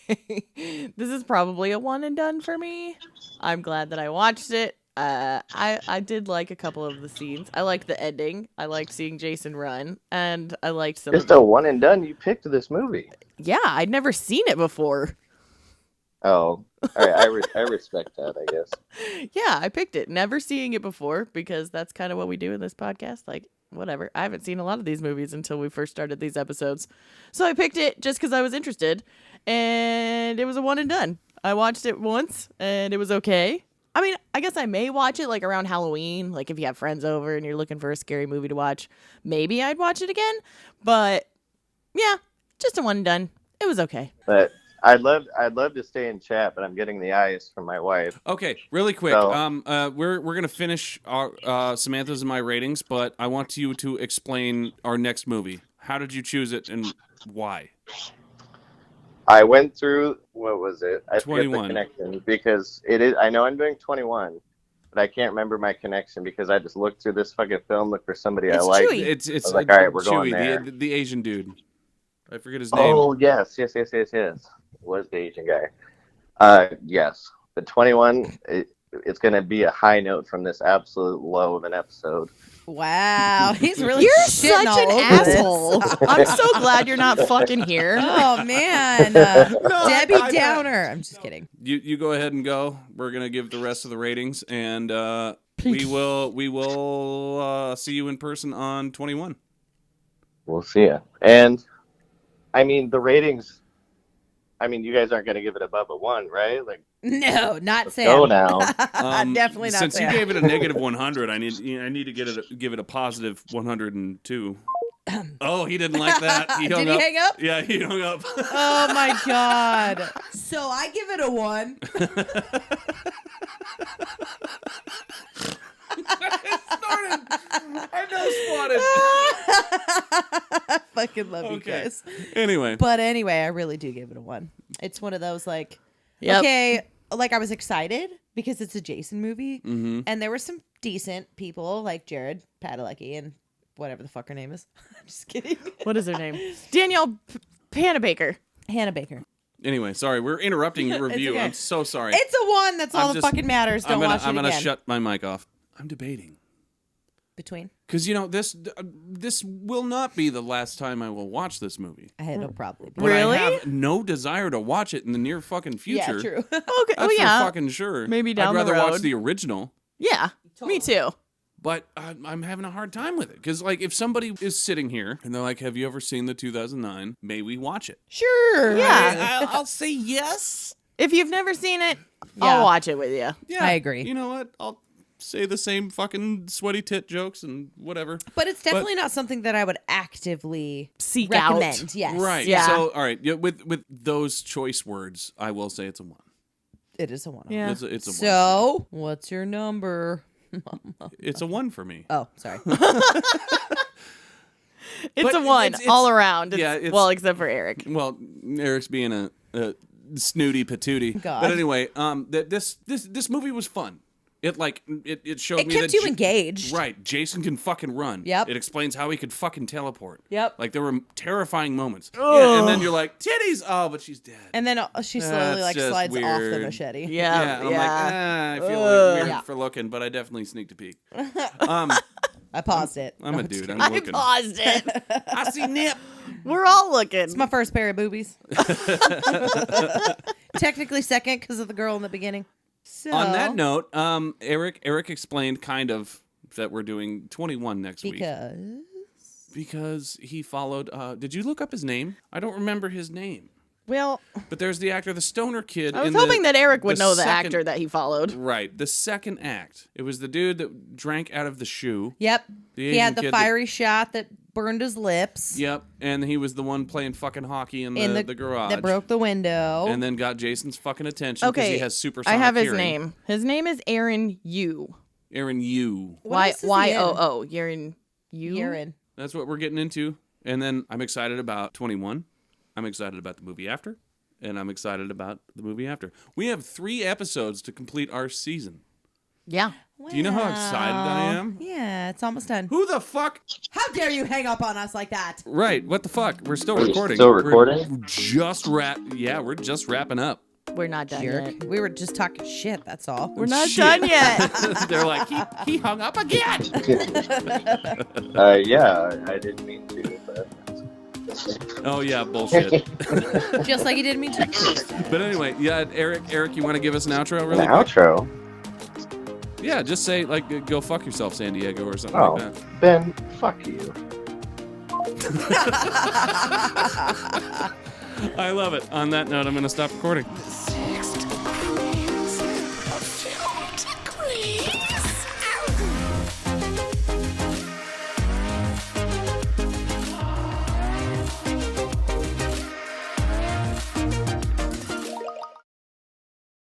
this is probably a one and done for me. I'm glad that I watched it. I did like a couple of the scenes. I liked the ending. I liked seeing Jason run, and I liked some. Just a one and done. You picked this movie. Yeah, I'd never seen it before. Oh, all right. I respect that. I guess. Yeah, I picked it. Never seeing it before because that's kind of what we do in this podcast. Like, whatever. I haven't seen a lot of these movies until we first started these episodes. So I picked it just because I was interested. And it was a one and done. I watched it once and it was okay. I mean, I guess I may watch it like around Halloween. Like if you have friends over and you're looking for a scary movie to watch, maybe I'd watch it again. But yeah, just a one and done. It was okay. But I'd love to stay in chat, but I'm getting the eyes from my wife. Okay, really quick. So- We're gonna finish our Samantha's and my ratings, but I want you to explain our next movie. How did you choose it and why? I went through, what was it? I forget 21. the connection because it is. I know I'm doing 21, but I can't remember my connection because I just looked through this fucking film, looked for somebody I It's like. Chewie. It's I was like, all right, we're going Chewie, there. the Asian dude. I forget his name. Oh yes. It was the Asian guy. Yes, but 21. It's gonna be a high note from this absolute low of an episode. Wow, he's really You're shitting such all an over this. asshole. I'm so glad you're not fucking here. Oh man, Debbie Downer. I'm just kidding. You go ahead and go. We're gonna give the rest of the ratings, and we will see you in person on 21. We'll see ya. And I mean the ratings. I mean, you guys aren't gonna give it above a 1, right? Like, No, not Sam. go now. Definitely not Since Sam. you gave it a negative 100, I need to give it a positive 102. Oh, he didn't like that. Did he hang up? Yeah, he hung up. Oh my god. So I give it a 1. I fucking love you Okay. guys. Anyway, But anyway, I really do give it a 1. It's one of those like, Yep. okay, like I was excited because it's a Jason movie, Mm-hmm. and there were some decent people like Jared Padalecki and whatever the fuck her name is. I'm just kidding. What is her name? Danielle Panabaker. Hannah Baker. anyway, sorry, we're interrupting your review. okay. I'm so sorry. It's a 1. That's all I'm that just- fucking matters. Don't watch it I'm gonna again. shut my mic off. I'm debating. Between. Because, this will not be the last time I will watch this movie. I had no problem. But Really? I have no desire to watch it in the near fucking future. Yeah, true. Okay. That's Oh yeah. for fucking sure. Maybe down I'd the rather watch road. the original, Yeah. Me too. but I'm having a hard time with it. Because, like, if somebody is sitting here and they're like, have you ever seen the 2009? May we watch it? Sure. Yeah. I'll say yes. If you've never seen it, Yeah. I'll watch it with you. Yeah. I agree. You know what? I'll say the same fucking sweaty tit jokes and whatever. But it's definitely not something that I would actively Seek recommend. out. Yes. Right. Yeah. So, all right. Yeah, with those choice words, I will say it's a 1. It is a 1. Yeah. It's a 1. So, what's your number? It's a 1 for me. Oh, sorry. It's But a 1 it's- all around. yeah, it's- well, except for Eric. Well, Eric's being a snooty patootie. God. But anyway, this movie was fun. It showed It me kept that you engaged. Right, Jason can fucking run. Yep. It explains how he could fucking teleport. Yep. Like there were terrifying moments. Yeah, and then you're like, titties. Oh, but she's dead. And then she slowly That's just slides off the weird. machete. Yeah, and I'm like, I feel like weird Yeah. for looking, but I definitely sneaked a peek. I paused it. I'm No, a just dude. kidding. I'm I looking. paused it. I see nip. We're all looking. It's my first pair of boobies. Technically second because of the girl in the beginning. So, On that note, Eric explained kind of that we're doing 21 next week because he followed. Did you look up his name? I don't remember his name. Well, But there's the actor, the stoner kid. I was in hoping that Eric would know the second- actor that he followed. Right, the second act. It was the dude that drank out of the shoe. Yep. The He had Asian the kid that- fiery shot that burned his lips. Yep, and he was the one playing fucking hockey in in the garage. that broke the window. And then got Jason's fucking attention because Okay, he has super. I have his name. His name is Aaron Yu. Aaron Yu. What else is he in? Y-O-O. Aaron Yu. Urine. That's what we're getting into. And then I'm excited about 21. I'm excited about the movie after. And I'm excited about the movie after. We have 3 episodes to complete our season. Yeah. Do you know how excited I am? Yeah, it's almost done. Who the fuck? How dare you hang up on us like that? Right, what the fuck? We're still We're recording. still recording? We're just we're just wrapping up. We're not done Jerk. yet. We were just talking shit, that's all. We're not Shit. done yet. They're like, he hung up again. Yeah, I didn't mean to, but Oh yeah, bullshit. Just like he didn't mean to. But anyway, yeah, Eric, you want to give us an outro an really quick? outro. Yeah, just say like go fuck yourself, San Diego, or something Oh, like that. Ben, fuck you. I love it. On that note, I'm going to stop recording.